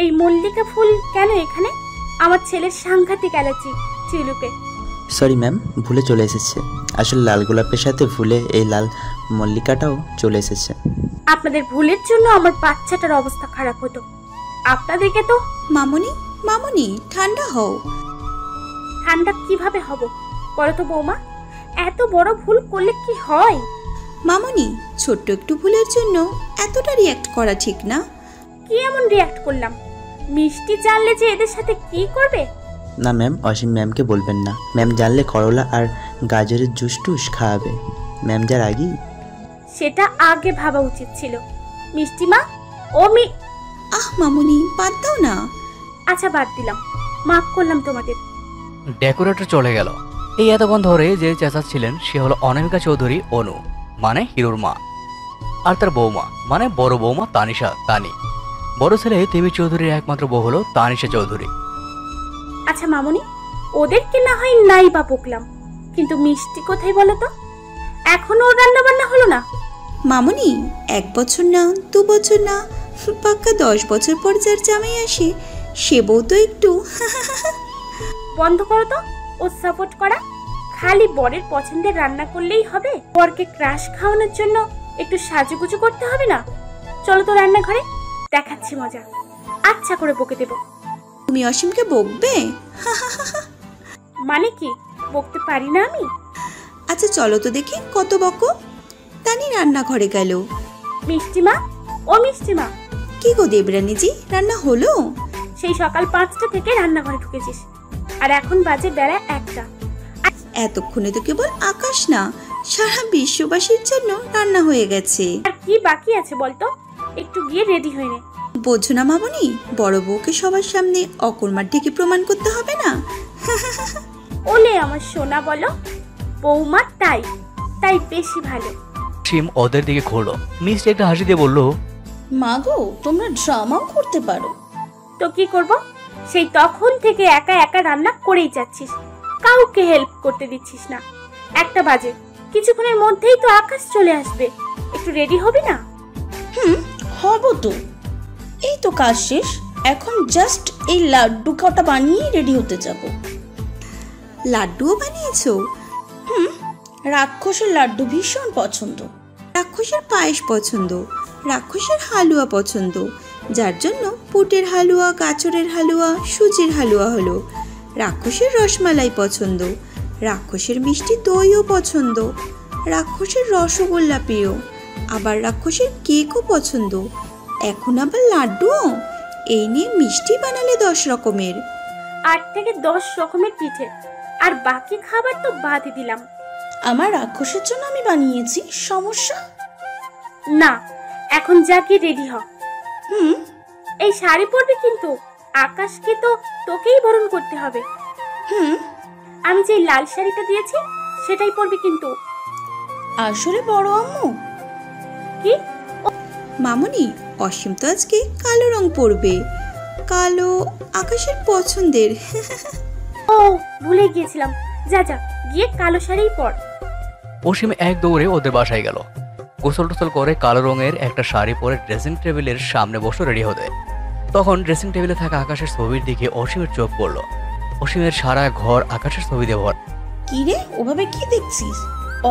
এই মল্লিকা ফুল কেন এখানে? আমার ছেলের সাংঘাতিক অ্যালার্জি চিলুকে। সরি ম্যাম, ভুলে চলে এসেছে। আসলে লাল গোলাপের সাথে ভুলে এই লাল মল্লিকাটাও চলে এসেছে। আপনাদের ভুলের জন্য আমার বাচ্চাটার অবস্থা খারাপ হতো। আপনাদেরকে তো। মামনি, মামনি, ঠান্ডা হও। ঠান্ডা কিভাবে হব বলো তো বৌমা? এত বড় ভুল করলে কি হয়? মামনি, ছোট্ট একটু ভুলের জন্য এতটা রিয়্যাক্ট করা ঠিক না। কি এমন রিয়্যাক্ট করলাম? মিষ্টি জানলে যে এদের সাথে কি করবে? না ম্যাম, অসীম ম্যামকে বলবেন না। ম্যাম জানলে করলা আর গাজরের জুস টুস খাওয়াবে। ম্যাম যার আগেই। সেটা আগে ভাবা উচিত ছিল। মিষ্টি মা, মামনি, বাদ দাও না। আচ্ছা বাদ দিলাম, মাফ করলাম তোমাদের। ডেকোরেটর চলে গেল। এই এতক্ষণ ধরে যে চেঁচাচ্ছিলেন সে হলো অনামিকা চৌধুরী অনু, মানে হিরোর মা, আর তার বৌমা মানে বড় বৌমা তানিশা তানি। বড় ছেলে তিমি চৌধুরীর একমাত্র বউ হলো তানিশা চৌধুরী। আচ্ছা মামনি, ওদেরকে না হয় নাই বা বকলাম, কিন্তু মিষ্টি কোথায় বলো তো? এখনো ওর রান্না বান্না হলো না? মামনি, 1 বছর না, 2 বছর না, পাক্কা 10 বছর পর যার জামাই আসে সে বউ তো একটু বন্ধ করো তো ও সাপোর্ট করা। খালি বরের পছন্দের রান্না করলেই হবে? বরকে ক্রাশ খাওয়ানোর জন্য একটু সাজুগুজু করতে হবে না? চলো তো রান্নাঘরে, দেখাচ্ছি মজা। আচ্ছা করে বকে দেব। তুমি অসীমকে বকবে? মানে কি, বকতে পারি না আমি? আচ্ছা চলো তো দেখি কত বকো। তানি রান্নাঘরে গেল। মিষ্টিমা, ও মিষ্টিমা। কি গো দেবরানীজি, রান্না হলো? সেই সকাল 5টা থেকে রান্নাঘরে ঢুকেছিস, আর এখন বাজে বেলা 1টা। এতক্ষণে তো কেবল আকাশ না, সারা বিশ্ববাসীর জন্য রান্না হয়ে গেছে। আর কি বাকি আছে বলতো? একটু গিয়ে রেডি হয়ে নে। বোঝো না মামনি, বড় বউকে সবার সামনে অকর্মার ঢেকে প্রমাণ করতে হবে না। ওলে আমার সোনা বলো বৌমা, তাই তাই বেশি ভালো। সিম ওদের দিকে ঘুরলো। মিষ্টি একটা হাসি দিয়ে বলল, মা গো, তোমরা ড্রামাও করতে পারো। তো কি করব? সেই তখন থেকে একা একা রান্না করেই যাচ্ছিস, কাউকে হেল্প করতে দিচ্ছিস না। 1টা বাজে, কিছুক্ষণের মধ্যেই তো আকাশ চলে আসবে। একটু রেডি হবি না? হব তো, এই তো কাজ শেষ। এখন জাস্ট এই লাড্ডু কটা বানিয়ে রেডি হতে যাব। লাড্ডুও বানিয়েছো? রাক্ষসের লাড্ডু ভীষণ পছন্দ। রাক্ষসের পায়েস পছন্দ, রাক্ষসের হালুয়া পছন্দ, যার জন্য পুটের হালুয়া, গাজরের হালুয়া, সুজির হালুয়া হলো। রাক্ষসের রসমালাই পছন্দ, রাক্ষসের মিষ্টি দইও পছন্দ, রাক্ষসের রসগোল্লা প্রিয়, আবার রাক্ষসের কেকও পছন্দ, এখন আবার লাড্ডুও। এই নিয়ে মিষ্টি বানালে 10 রকমের। 8 থেকে 10 রকমের পিঠে, আর বাকি খাবার তো বাদই দিলাম। আমার রাক্ষসের জন্য আমি বানিয়েছি, সমস্যা না, এখন যা কি রেডি হ। এই শাড়ি পরবি কিন্তু, আকাশকে তো তোকেই বরণ করতে হবে। আমি যে লাল শাড়িটা দিয়েছি সেটাই পরবি কিন্তু। আসলে বড় আম্মু। কি? মামনি, অসীম তো আজকে কালো রং পরবে। কালো আকাশের পছন্দের। ও ভুলে গিয়েছিলাম, যা যা গিয়ে কালো শাড়িই পর। অসীম এক দৌড়ে ওদের বাসায় গেল। গোসল টোসল করে কালো রঙের একটা শাড়ি পরে ড্রেসিং টেবিলের সামনে বসে রেডি হতে। তখন ড্রেসিং টেবিলে থাকা আকাশের ছবির দিকে অসীমের চোখ পড়লো। অসীমের সারা ঘর আকাশের ছবি দিয়ে ভর। কি রে, ওভাবে কি দেখছিস?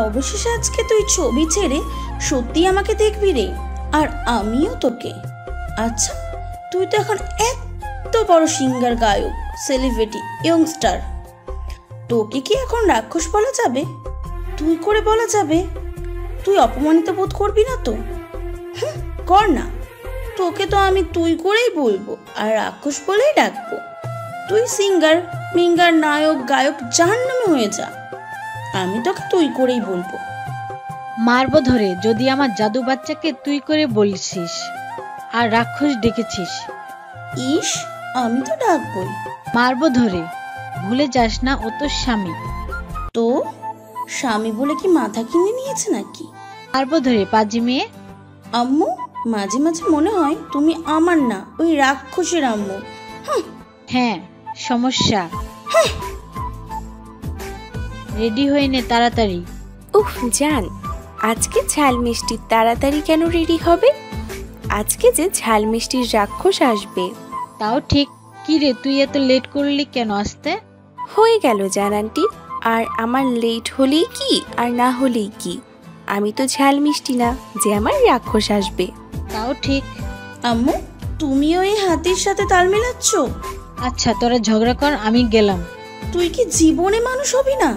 অবশেষে আজকে তুই ছবি ছেড়ে সত্যি আমাকে দেখবি রে, আর আমিও তোকে। আচ্ছা, তুই তো এখন এত বড় সিঙ্গার, গায়ক, সেলিব্রিটি, ইয়ংস্টার, তোকে কি এখন রাক্ষস বলা যাবে? তুই করে বলা যাবে? তুই অপমানিত বোধ করবি না তো? কর না, তোকে তো আমি তুই করেই বলবো, আর রাক্ষস বলেই ডাকবো। তুই সিঙ্গার, মিঙ্গার, নায়ক, গায়ক জাহান্নামে হয়ে যা, আমি তোকে তুই করেই বলবো। মারবো ধরে যদি আমার জাদু বাচ্চাকে তুই করে বলছিস আর রাক্ষস ডেকেছিস। ইস, আমি তো ডাকবই। মারবো ধরে, ভুলে যাস না ও তোর স্বামী। তো স্বামী বলে কি মাথা কিনে নিয়েছে নাকি? মারবো ধরে পাজি মেয়ে। আম্মু, মাঝে মাঝে মনে হয় তুমি আমার না, ওই রাক্ষসের আম্মু। হ্যাঁ, সমস্যা। রেডি হয়ে নে তাড়াতাড়ি। উফ জান, আজকে ঝাল মিষ্টি তাড়াতাড়ি কেন রেডি হবে? আজকে যে ঝাল মিষ্টির রাক্ষস আসবে। তাও ঠিক। কি রে, তুই এত লেট করলি কেন আসতে? হয়ে গেল জান আন্টি, আর আমার লেট হলেই কি আর না হলেই কি, আমি তো ঝাল মিষ্টি না যে আমার রাক্ষস আসবে। তাও ঠিক। আম্মু, তুমিও এই হাতির সাথে তাল মেলাচ্ছ? আচ্ছা, তোরা ঝগড়া কর, আমি গেলাম। তুই কি জীবনে মানুষ হবি না?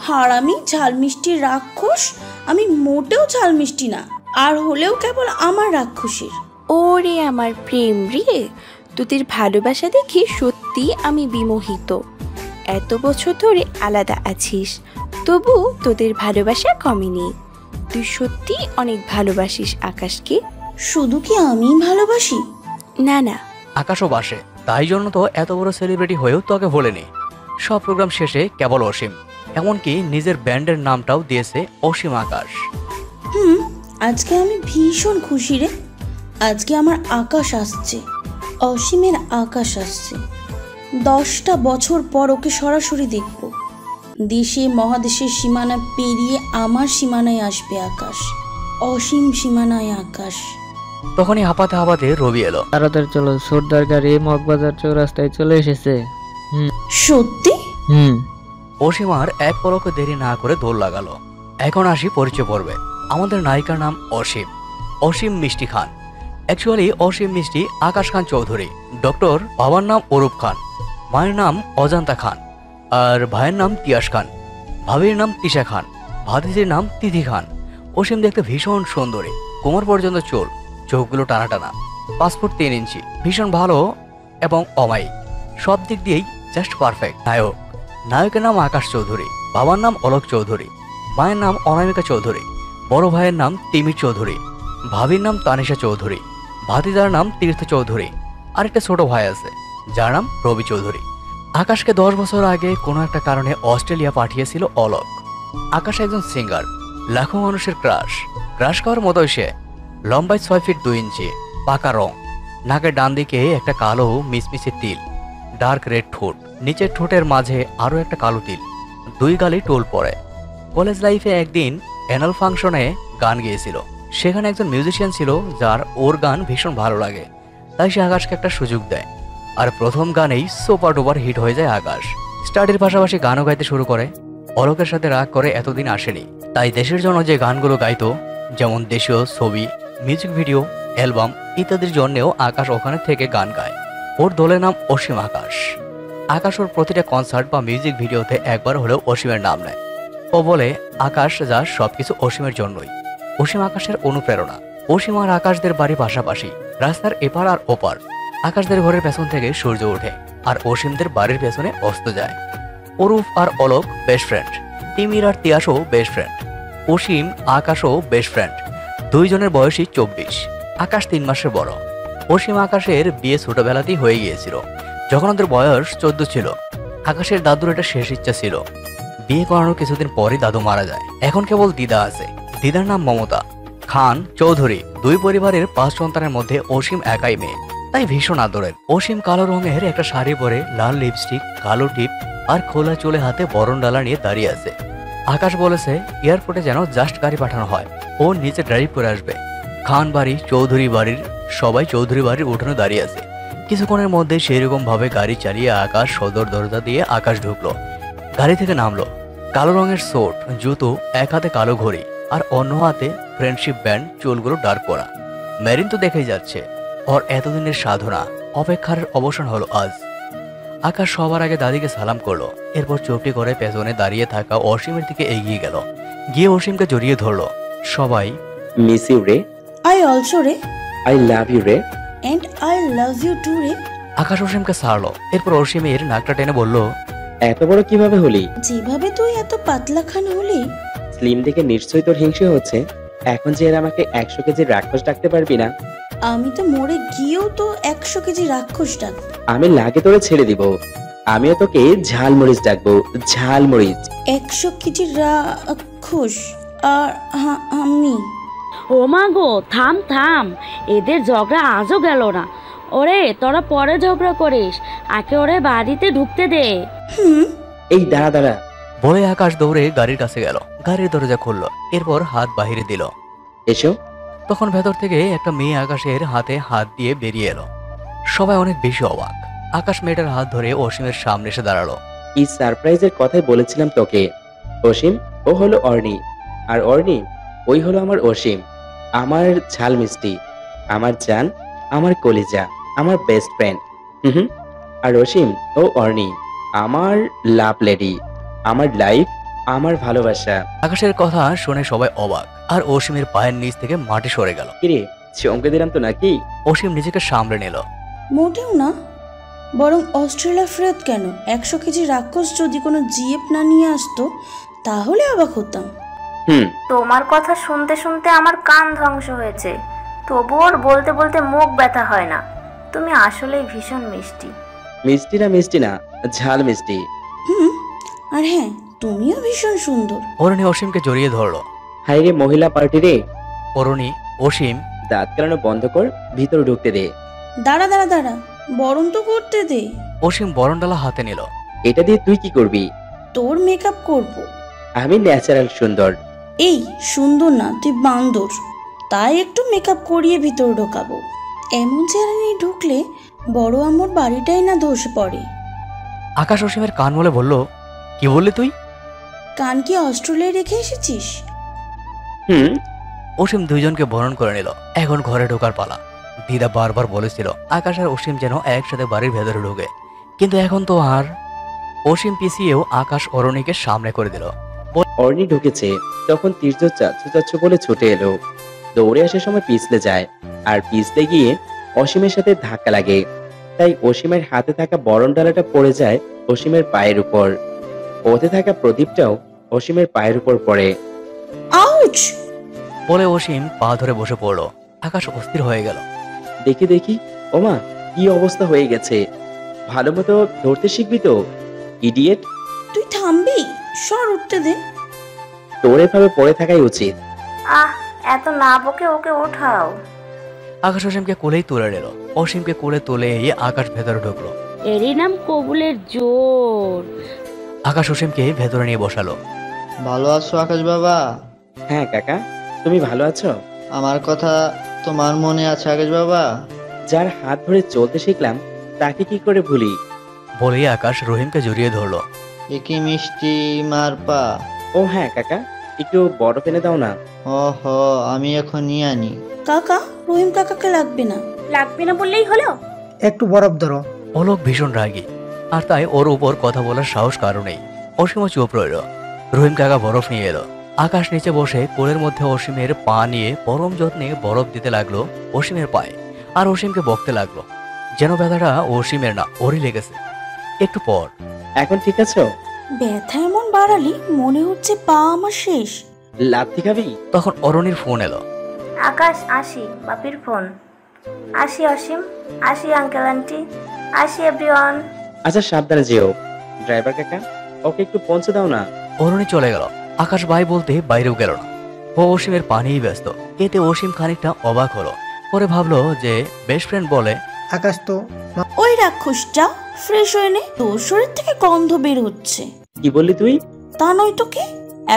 হারামি ঝাল মিষ্টির রাক্ষস, আমি মোটেও ঝাল মিষ্টি না, আর হলেও কেবল আমার রাক্ষসীর। ওরে আমার প্রেম রে, তোদের ভালোবাসা দেখে সত্যি আমি বিমোহিত। এত বছর ধরে আলাদা আছিস, তবু তোদের ভালোবাসা কমেনি। তুই সত্যি অনেক ভালোবাসিস আকাশকে। শুধু কি আমিই ভালোবাসি? না না, আকাশও বাসে, তাই জন্য তো এত বড় সেলিব্রিটি হয়েও তোকে ভোলেনি। সব প্রোগ্রাম শেষে কেবল অসীম, এমনকি নিজের ব্যান্ডের নামটাও দিয়েছে অসীম আকাশ। আজকে আমি ভীষণ খুশি রে। আজকে আমার আকাশ আসছে, অসীমের আকাশ আসছে। 10টা বছর পর ওকে সরাসরি দেখব। দেশে মহাদেশের সীমানা পেরিয়ে আমার সীমানায় আসবে আকাশ, অসীম সীমানায় আকাশ। তখনই হাঁপাতে হাঁপাতে রবি এলো। তাড়াতাড়ি চলো, সর্দার গাড়ি মগবাজার চৌরাস্তায় চলে এসেছে। সত্যি? অসীম আর এক পলকে দেরি না করে দৌড় লাগালো। এখন আসি পরিচয় পর্বে। আমাদের নায়িকার নাম অসীম, অসীম মিষ্টি খান। অ্যাকচুয়ালি অসীম মিষ্টি আকাশ খান চৌধুরী। ডক্টর বাবার নাম অরূপ খান, মায়ের নাম অজান্তা খান, আর ভাইয়ের নাম তিয়াস খান, ভাবির নাম তিশা খান, ভাতিজির নাম তিথি খান। অসীম দেখতে ভীষণ সুন্দরী, কোমর পর্যন্ত চুল, চোখগুলো টানা টানা, 5 ফুট 3 ইঞ্চি, ভীষণ ভালো এবং অমায়িক, সব দিক দিয়েই জাস্ট পারফেক্ট। নায়কের নাম আকাশ চৌধুরী, বাবার নাম অলোক চৌধুরী, মায়ের নাম অনামিকা চৌধুরী, বড় ভাইয়ের নাম তিমির চৌধুরী, ভাবির নাম তানিশা চৌধুরী, ভাতিজার নাম তীর্থ চৌধুরী, আর একটা ছোট ভাই আছে যার নাম রবি চৌধুরী। আকাশকে 10 বছর আগে কোনো একটা কারণে অস্ট্রেলিয়া পাঠিয়েছিল অলোক। আকাশ একজন সিঙ্গার, লাখো মানুষের ক্রাশ খাওয়ার মতোই সে। লম্বায় 6 ফিট 2 ইঞ্চি, পাকা রং, নাকের ডান দিকে একটা কালো মিসমিসে তিল, ডার্ক রেড ঠোঁট, নিচের ঠোঁটের মাঝে আরো একটা কালো তিল, 2 গালে টোল পড়ে। কলেজ লাইফে একদিন অ্যানুয়াল ফাংশনে গান গেয়েছিল। সেখানে একজন মিউজিশিয়ান ছিল যার ওর গান ভীষণ ভালো লাগে, তাই সে আকাশকে একটা সুযোগ দেয়। আর প্রথম গানেই সুপার ডুপার হিট হয়ে যায় আকাশ। স্টাডির পাশাপাশি গানও গাইতে শুরু করে। অলোকের সাথে রাগ করে এতদিন আসেনি, তাই দেশের জন্য যে গানগুলো গাইতো, যেমন দেশীয় ছবি, মিউজিক ভিডিও, অ্যালবাম ইত্যাদির জন্যেও আকাশ ওখানে থেকে গান গায়। ওর দলের নাম অসীম আকাশ। আকাশ ওর প্রতিটা কনসার্ট বা মিউজিক ভিডিওতে একবার হলেও অসীমের নাম নেয়। ও বলে আকাশ যা সবকিছু অসীমের জন্যই। অসীম আকাশের অনুপ্রেরণা। অসীম আর আকাশদের বাড়ি পাশাপাশি, রাস্তার এপার আর ওপার। আকাশদের ঘরের পেছন থেকে সূর্য ওঠে আর অসীমদের বাড়ির পেছনে অস্ত যায়। অরূপ আর অলোক বেস্ট ফ্রেন্ড, তিমির আর তিয়াসও বেস্ট ফ্রেন্ড, অসীম আকাশও বেস্ট ফ্রেন্ড। দুইজনের বয়সই 24। আকাশ 3 মাসের বড়। অসীম আকাশের বিয়ে ছোটবেলাতেই হয়ে গিয়েছিল, যখন ওদের বয়স 14 ছিল। আকাশের দাদুর এটা শেষ ইচ্ছা ছিল। বিয়ে করানোর কিছুদিন পরই দাদু মারা যায়। এখন কেবল দিদা আছে। দিদার নাম মমতা খান চৌধুরী। 2 পরিবারের 5 সন্তানের মধ্যে অসীম একাই মেয়ে, তাই ভীষণ আদরের। অসীম কালো রঙের একটা শাড়ি পরে, লাল লিপস্টিক, কালো টিপ আর খোলা চুলে হাতে বরণ ডালা নিয়ে দাঁড়িয়ে আছে। আকাশ বলেছে এয়ারপোর্টে যেন জাস্ট গাড়ি পাঠানো হয়, ও নিচে ড্রাইভ করে আসবে। খান বাড়ি, চৌধুরী বাড়ির সবাই চৌধুরী বাড়ির উঠোনে দাঁড়িয়ে আছে। কিছুক্ষণের মধ্যে সেরকম ভাবে গাড়ি চালিয়ে আকাশ সদর দরজা দিয়ে আকাশ ঢুকলো। গাড়ি থেকে নামলো। কালো রঙের শর্ট, জুতো, এক হাতে কালো ঘড়ি আর অন্য হাতে ফ্রেন্ডশিপ ব্যান্ড, চুলগুলো ডার্ক করা। মেরিন তো দেখেই যাচ্ছে ওর এতদিনের সাধনা, অপেক্ষার অবসান হলো আজ। আকাশ সবার আগে দাদিকে সালাম করলো, এরপর চোখটি করে পেছনে দাঁড়িয়ে থাকা অসীমের দিকে এগিয়ে গেল, গিয়ে অসীমকে জড়িয়ে ধরলো। সবাই মিস ইউ রে, আই অলসো রে, আই লাভ ইউ রে, and I love you too রে। আকাশ অসীমকে ছাড়লো, এরপর অসীমের নাকটা টেনে বলল, এত বড় কিভাবে হলি? যেভাবে তুই এত পাতলা খান হলি। স্লিম দেখে নিশ্চয়ই তোর হিংসে হচ্ছে। এখন যে এর আমাকে 100 কেজি রাক্ষস ডাকতে পারবি না? আমি তো মরে গিয়েও তো 100 কেজি রাক্ষস ডাক। আমি লাগে তোরে ছেড়ে দিব। আমিও তোকে ঝালমরিচ ডাকবো, ঝালমরিচ। 100 কেজি রাক্ষস আর আমি। ও মা গো, থাম থাম, এদের ঝগড়া আজও গেল না। ওরে তোরা পরে ঝগড়া করিস, আগে ওরে বাড়িতে ঢুকতে দে। এই দাঁড়া দাঁড়া বলে আকাশ দৌড়ে গাড়ির কাছে গেল, গাড়ির দরজা খুললো, এরপর হাত বাহিরে দিল। এসো। তখন ভেতর থেকে একটা মেয়ে আকাশের হাতে হাত দিয়ে বেরিয়ে এলো। সবাই অনেক বেশি অবাক। আকাশ মেয়েটার হাত ধরে অসীমের সামনে এসে দাঁড়ালো। এই সারপ্রাইজের কথাই বলেছিলাম তোকে। অসীম, ও হলো অর্নি, আর অর্নি ওই হলো আমার অসীম, আমার ঝাল মিষ্টি, আমার জান, আমার কলিজা, আমার বেস্ট ফ্রেন্ড। আর অসীম ও অর্নি আমার লাভ লেডি, আমার লাইফ, আমার ভালোবাসা। আকাশের কথা শুনে সবাই অবাক, আর অসীমের পায়ের নিচ থেকে মাটি সরে গেল। কিরে, চমকে দিলাম তো নাকি? অসীম নিজেকে সামলে নিল। মোটেও না, বরং অস্ট্রেলিয়া ফেরত কেন 100 কেজি রাক্ষস যদি কোনো জিএফ না নিয়ে আসতো তাহলে অবাক হতাম। তোমার কথা শুনতে শুনতে আমার কান ধ্বংস হয়েছে, তবু ওর বলতে বলতে মুখ ব্যথা হয় না। তুমি আসলেই ভীষণ মিষ্টি। মিষ্টি না, ঝাল মিষ্টি। আর হ্যাঁ, তুমিও ভীষণ সুন্দর। অরুণী অসীমকে জড়িয়ে ধরলো। হাই রে মহিলা পার্টি রে। অরুণী, অসীম, দাঁত কেলানো বন্ধ কর, ভিতরে ঢুকতে দে। দাঁড়া, বরণ তো করতে দে। অসীম বরণডালা হাতে নিল। এটা দিয়ে তুই কি করবি? তোর মেকআপ করব। আমি ন্যাচারাল সুন্দর। এই সুন্দর না, তুই বান্দর, তাই একটু মেকআপ করিয়ে ভিতরে ঢোকাবো। এমন চেহারা নিয়ে ঢুকলে বড় আমার বাড়িটাই না ধসে পড়ে। আকাশ অসীমের কান বলে বলল, কি বললি তুই? কান কি অস্ট্রেলিয়ায় রেখে এসেছিস? অসীম দুইজনকে বরণ করে নিল। এখন ঘরে ঢোকার পালা। দিদা বারবার বলেছিল আকাশ আর অসীম যেন একসাথে বাড়ির ভেতরে ঢুকে, কিন্তু এখন তো আর। অসীম পিছিয়েও আকাশ অরুণীকে সামনে করে দিল। অর্নি ঢুকেছে, তখন তীর্থ চাচ্ছু বলে ছুটে এলো। দৌড়ে আসার সময় পিছলে যায়, আর পিছলে গিয়ে অসীমের সাথে ধাক্কা লাগে। তাই অসীমের হাতে থাকা বরণ ডালাটা পড়ে যায় অসীমের পায়ের উপর। ওতে থাকা প্রদীপটাও অসীমের পায়ের উপর পড়ে। আউচ বলে অসীম পা ধরে বসে পড়লো। আকাশ অস্থির হয়ে গেল। দেখি ওমা, কি অবস্থা হয়ে গেছে। ভালো মতো ধরতে শিখবি তো, ইডিয়েট। তুই থামবি? সর, উঠতে দে। তোর এভাবে পড়ে থাকাই উচিত। এত না বকে ওকে ওঠাও। আকাশ অসীমকে কোলেই তুলে নিল। অসীমকে কোলে তুলে আকাশ ভেতরে ঢুকলো। এরই নাম কবুলের জোর। আকাশ অসীমকে ভেতরে নিয়ে বসালো। ভালো আছো আকাশ বাবা? হ্যাঁ কাকা, তুমি ভালো আছো? আমার কথা তোমার মনে আছে আকাশ বাবা? যার হাত ধরে চলতে শিখলাম তাকে কি করে ভুলি? বলেই আকাশ রহিমকে জড়িয়ে ধরলো। একই মিষ্টি মার পা। ও হ্যাঁ কাকা, একটু বরফ এনে দাও না। ওহো, আমি এখন নিয়ে আনি। কাকা, রহিম কাকাকে লাগবে না বললেই হলো। একটু বরফ ধরো। অলোক ভীষণ রাগী, আর তাই ওর উপর কথা বলার সাহস কারো নেই। অসীমও চুপ রইল। রহিম কাকা বরফ নিয়ে এলো। আকাশ নিচে বসে কোলের মধ্যে অসীমের পা নিয়ে পরম যত্নে বরফ দিতে লাগলো অসীমের পায়ে, আর অসীমকে বকতে লাগলো যেন ব্যথাটা অসীমের না, ওরই লেগেছে। একটু পর, এখন ঠিক আছো? ব্যথা এমন বাড়ালি মনে হচ্ছে পা আমার শেষ। লাথি খাবি? তখন অরুণীর ফোন এলো। আকাশ, আসি, বাপির ফোন। আসি অসীম, আসি আঙ্কেল আন্টি, আসি এভরিওয়ান। আচ্ছা সাবধানে যেও। ড্রাইভার কাকা, ওকে একটু পৌঁছে দাও না। অরুণী চলে গেল। আকাশ বাই বলতে বাইরেও গেল না। ও অসীমের পানিই ব্যস্ত। এতে অসীম খানিকটা অবাক হলো। পরে ভাবলো যে বেস্ট ফ্রেন্ড বলে, আকাশ তো ওই রাক্ষসটা ফ্রেশ হয়ে নে, তোর শরীর থেকে গন্ধ বের হচ্ছে। কি বললি তুই? তা নয় তো কি,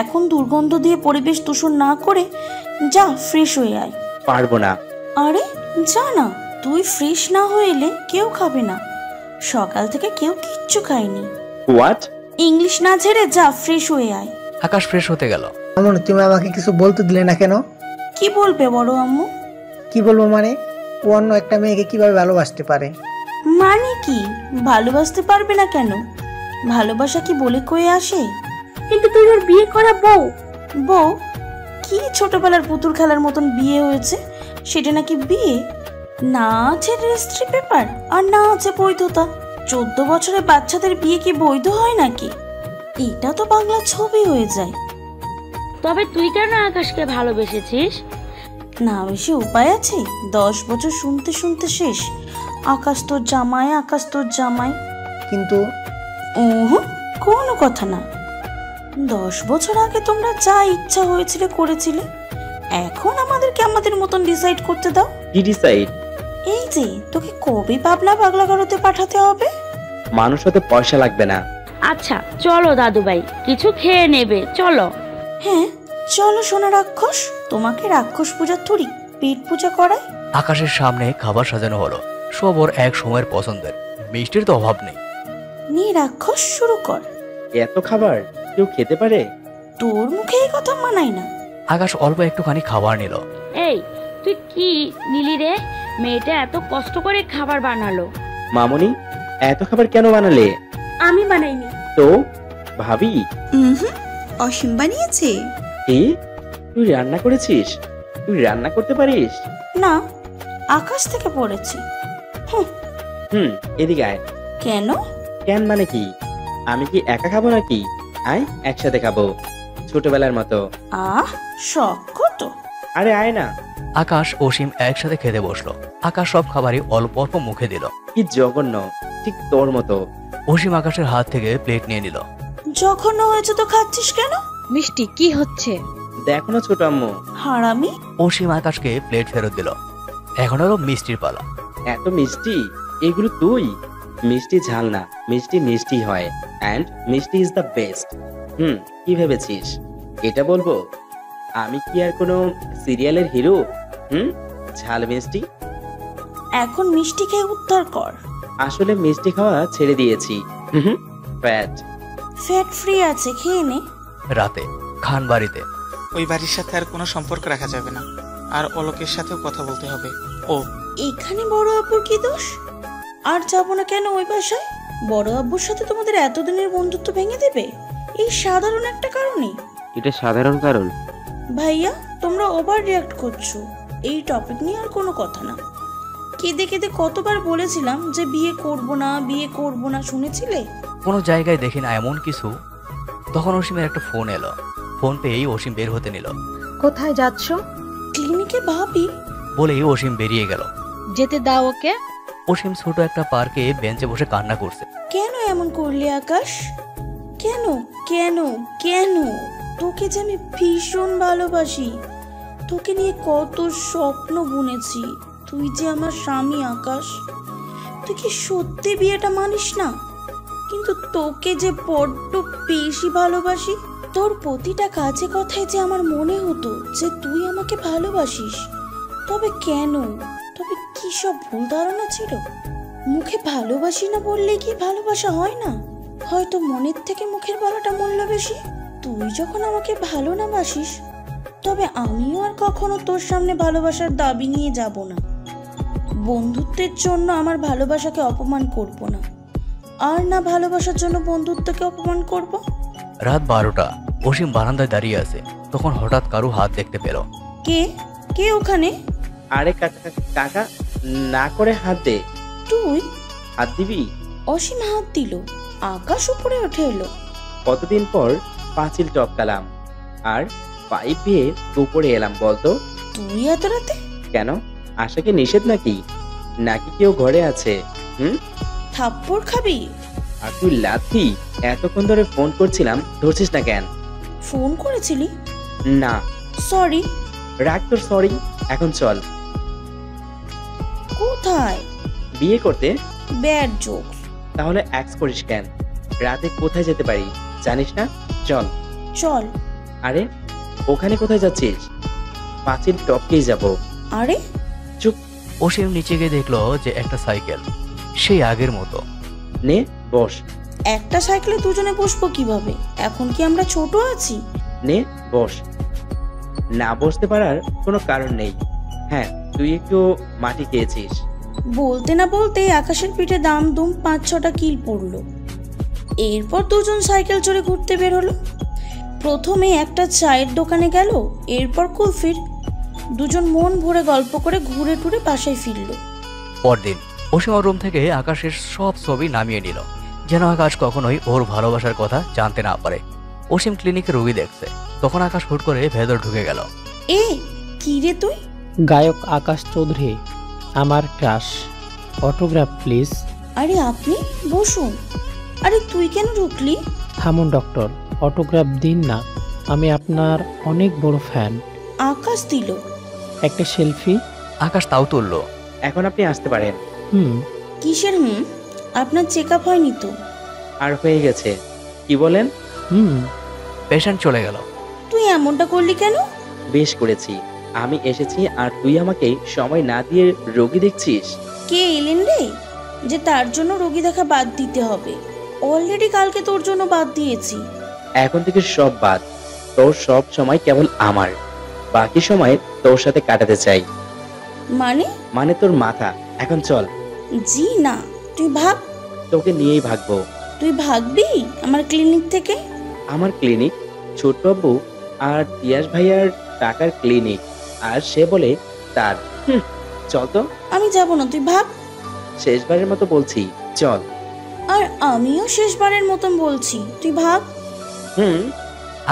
এখন দুর্গন্ধ দিয়ে পরিবেশ দূষণ না করে যা ফ্রেশ হয়ে আয়। পারবো না। আরে যা না, তুই ফ্রেশ না হয়ে এলে কেউ খাবে না। সকাল থেকে কেউ কিচ্ছু খায়নি। হোয়াট? ইংলিশ না ঝেড়ে যা ফ্রেশ হয়ে আয়। আকাশ ফ্রেশ হতে গেল। আম্মু, তুমি আমাকে কিছু বলতে দিলে না কেন? কি বলবে বড় আম্মু? কি বলবো মানে, ও অন্য একটা মেয়েকে কিভাবে ভালোবাসতে পারে? মানে কি, ভালোবাসতে পারবে না কেন? ভালোবাসা কি বলে কয়ে আসে? কিন্তু তুই ওর বিয়ে করা বউ। বউ কি ছোটবেলার পুতুল খেলার মতন বিয়ে হয়েছে, সেটা নাকি বিয়ে? না আছে রেজিস্ট্রি পেপার, আর না আছে বৈধতা। 14 বছরের বাচ্চাদের বিয়ে কি বৈধ হয় নাকি? এটা তো বাংলা ছবি হয়ে যায়। তবে তুই কেন আকাশকে ভালোবেসেছিস? না বেশি উপায় আছে? 10 বছর শুনতে শুনতে শেষ, আকাশ তোর জামাই, আকাশ তোর জামাই। কিন্তু কোনো কথা না। 10 বছর আগে তোমরা যা ইচ্ছা হয়েছিল করেছিলে, এখন আমাদেরকে আমাদের মতন ডিসাইড করতে দাও। কি ডিসাইড? এই যে তোকে কবে পাবনা পাগলাগারোতে পাঠাতে হবে? মানুষ হতে পয়সা লাগবে না। আচ্ছা চলো দাদুভাই, কিছু খেয়ে নেবে, চলো। হ্যাঁ চলো সোনা রাক্ষস, তোমাকে রাক্ষস পূজার থুড়ি পেট পূজা করায়। আকাশের সামনে খাবার সাজানো হলো, সব ওর এক সময়ের পছন্দের। মিষ্টির তো অভাব নেই। নিয়ে রাক্ষস শুরু কর। এত খাবার কেউ খেতে পারে? তোর মুখে এই কথা মানায় না। আকাশ অল্প একটুখানি খাবার নিল। এই তুই কি নিলি রে? মেয়েটা এত কষ্ট করে খাবার বানালো। মামনি, এত খাবার কেন বানালে? আমি বানাইনি। তো ভাবি? অসীম বানিয়েছে। কি? তুই রান্না করেছিস? তুই রান্না করতে পারিস? না, আকাশ থেকে পড়েছে। এদিকে আয়। কেন? কেন মানে কি? আমি কি একা খাবো নাকি? আয়, একসাথে খাবো, ছোটবেলার মতো। শখ তো। আরে আয় না। আকাশ অসীম একসাথে খেতে বসলো। আকাশ সব খাবারই অল্প অল্প মুখে দিল। কি জঘন্য, ঠিক তোর মতো। অসীম আকাশের হাত থেকে প্লেট নিয়ে নিল। জঘন্য হয়েছে তো খাচ্ছিস কেন? মিষ্টি কি হচ্ছে? দেখো না ছোট আম্মু। হারামি। অসীম আকাশকে প্লেট ফেরত দিল। এখন হলো মিষ্টির পালা। এত মিষ্টি? এগুলো তুই? মিষ্টি ঝাল না, মিষ্টি মিষ্টি হয়, অ্যান্ড মিষ্টি ইজ দ্য বেস্ট। কি ভেবেছিস এটা বলবো? আমি কি আর কোনো সিরিয়ালের হিরো? ঝাল মিষ্টি। এখন মিষ্টি খেয়ে উদ্ধার কর। আসলে মিষ্টি খাওয়া ছেড়ে দিয়েছি। ফ্যাট ফ্রি আছে, খেয়ে নে। রাতে খান বাড়িতে। ওই বাড়ির সাথে আর কোনো সম্পর্ক রাখা যাবে না, আর অলোকের সাথেও কথা বলতে হবে। ও এখানে বড় আব্বুর কি দোষ? আর যাবো না কেন ওই বাসায়? বড় আব্বুর সাথে তোমাদের এতদিনের বন্ধুত্ব ভেঙে দেবে এই সাধারণ একটা কারণে? এটা সাধারণ কারণ? ভাইয়া, তোমরা ওভার রিয়াক্ট করছো। এই টপিক নিয়ে আর কোনো কথা না। কেঁদে কেঁদে কতবার বলেছিলাম যে বিয়ে করব না, শুনেছিলে? কোনো জায়গায় দেখি না এমন কিছু। তখন অসীমের একটা ফোন এলো। ফোন পেয়েই অসীম বের হতে নিল। কোথায় যাচ্ছ? ক্লিনিকে ভাবি। বলেই অসীম বেরিয়ে গেল। যেতে দাও ওকে। অসীম ছোট একটা পার্কে বেঞ্চে বসে কান্না করছে। কেন এমন করলি আকাশ? কেন কেন কেন? তোকে যে আমি ভীষণ ভালোবাসি, তোকে নিয়ে কত স্বপ্ন বুনেছি। তুই যে আমার স্বামী আকাশ। তুই কি সত্যি বিয়েটা মানিস না? কিন্তু তোকে যে বড্ড বেশি ভালোবাসি। তোর প্রতিটা কাজে কথায় যে আমার মনে হতো যে তুই আমাকে ভালোবাসিস। তবে কেন? তবে কি সব ভুল ধারণা ছিল? মুখে ভালোবাসি না বললে কি ভালোবাসা হয় না? হয়তো মনের থেকে মুখের বলাটা মূল্য বেশি। তুই যখন আমাকে ভালো না বাসিস, তবে আমিও আর কখনো তোর সামনে ভালোবাসার দাবি নিয়ে যাব না। বন্ধুত্বের জন্য আমার ভালোবাসাকে অপমান করব না, আর না ভালোবাসার জন্য বন্ধুত্বকে অপমান করব। রাত 12টা। অসীম বারান্দায় দাঁড়িয়ে আছে। তখন হঠাৎ কারো হাত দেখতে পেল। কে কে ওখানে? আরে কাকা, না করে হাত দে। তুই হাত দিবি? অসীম হাত দিল। আকাশ উপরে উঠে এলো। কতদিন পর পাঁচিল টপকালাম আর পাইপ পেয়ে উপরে এলাম বলতো। তুই এত রাতে? কেন, আসা কি নিষেধ নাকি? নাকি কেউ ঘরে আছে? থাপ্পড় খাবি? আর তুই লাথি? এতক্ষণ ধরে ফোন করছিলাম, ধরছিস না কেন? ফোন করেছিলি? না। সরি। রাখ তোর সরি, এখন চল। কোথায়? বিয়ে করতে। Bad joke. তাহলে অ্যাক্স করিস কেন? রাতে কোথায় যেতে পারি জানিস না? চল চল। আরে ওখানে কোথায় যাচ্ছিস? পাঁচিল টপকেই যাব। আরে চুপ। অসীম নিচে গিয়ে দেখলো যে একটা সাইকেল, সেই আগের মতো। নে বস। একটা সাইকেলে দুজনে বসবো কিভাবে? এখন কি আমরা ছোট আছি? নে বস। না বসতে পারার কোনো কারণ নেই। হ্যাঁ, তুই একটু মাটি খেয়েছিস। বলতে না বলতেই আকাশের পিঠে দাম দুম 5-6টা কিল পড়লো। এরপর দুজন সাইকেল চড়ে ঘুরতে বের হলো। প্রথমে একটা চায়ের দোকানে গেল, এরপর কুলফির। দুজন মন ভরে গল্প করে ঘুরে টুরে বাসায় ফিরল। পরদিন অসীম রুম থেকে আকাশের সব ছবি নামিয়ে নিল, যেন আকাশ কখনোই ওর ভালোবাসার কথা জানতে না পারে। অসীম ক্লিনিকে রোগী দেখছে। তখন আকাশ হুট করে ভেতর ঢুকে গেল। এ কি রে তুই? গায়ক আকাশ চৌধুরী, আমার ক্রাশ, অটোগ্রাফ প্লিজ। আরে আপনি বসুন। আরে তুই কেন ঢুকলি? থামুন ডক্টর, অটোগ্রাফ দিন না, আমি আপনার অনেক বড় ফ্যান। আকাশ দিল একটা সেলফি। আকাশ তাও তুললো। এখন আপনি আসতে পারেন। কিসের আপনার চেক আপ হয়নি তো? আর হয়ে গেছে। কি বলেন? পেশেন্ট চলে গেল। তুই এমনটা করলি কেন? বেশ করেছি, আমি এসেছি আর তুই আমাকে সময় না দিয়ে রোগী দেখছিস? কে এলেন রে যে তার জন্য রোগী দেখা বাদ দিতে হবে? অলরেডি কালকে তোর জন্য বাদ দিয়েছি। এখন থেকে সব বাদ, তোর সব সময় কেবল আমার, বাকি সময় তোর সাথে কাটাতে চাই। মানে তোর মাথা। এখন চল। জি না, তুই ভাগ। তোকে নিয়েই ভাগবো। তুই ভাগবি আমার ক্লিনিক থেকে? আমার ক্লিনিক? ছোট্ট আব্বু আর তিয়াস ভাইয়ার টাকার ক্লিনিক, আর সে বলে তার। চল তো। আমি যাব না, তুই ভাগ। শেষবারের মতো বলছি, চল। আর আমিও শেষবারের মতন বলছি, তুই ভাগ।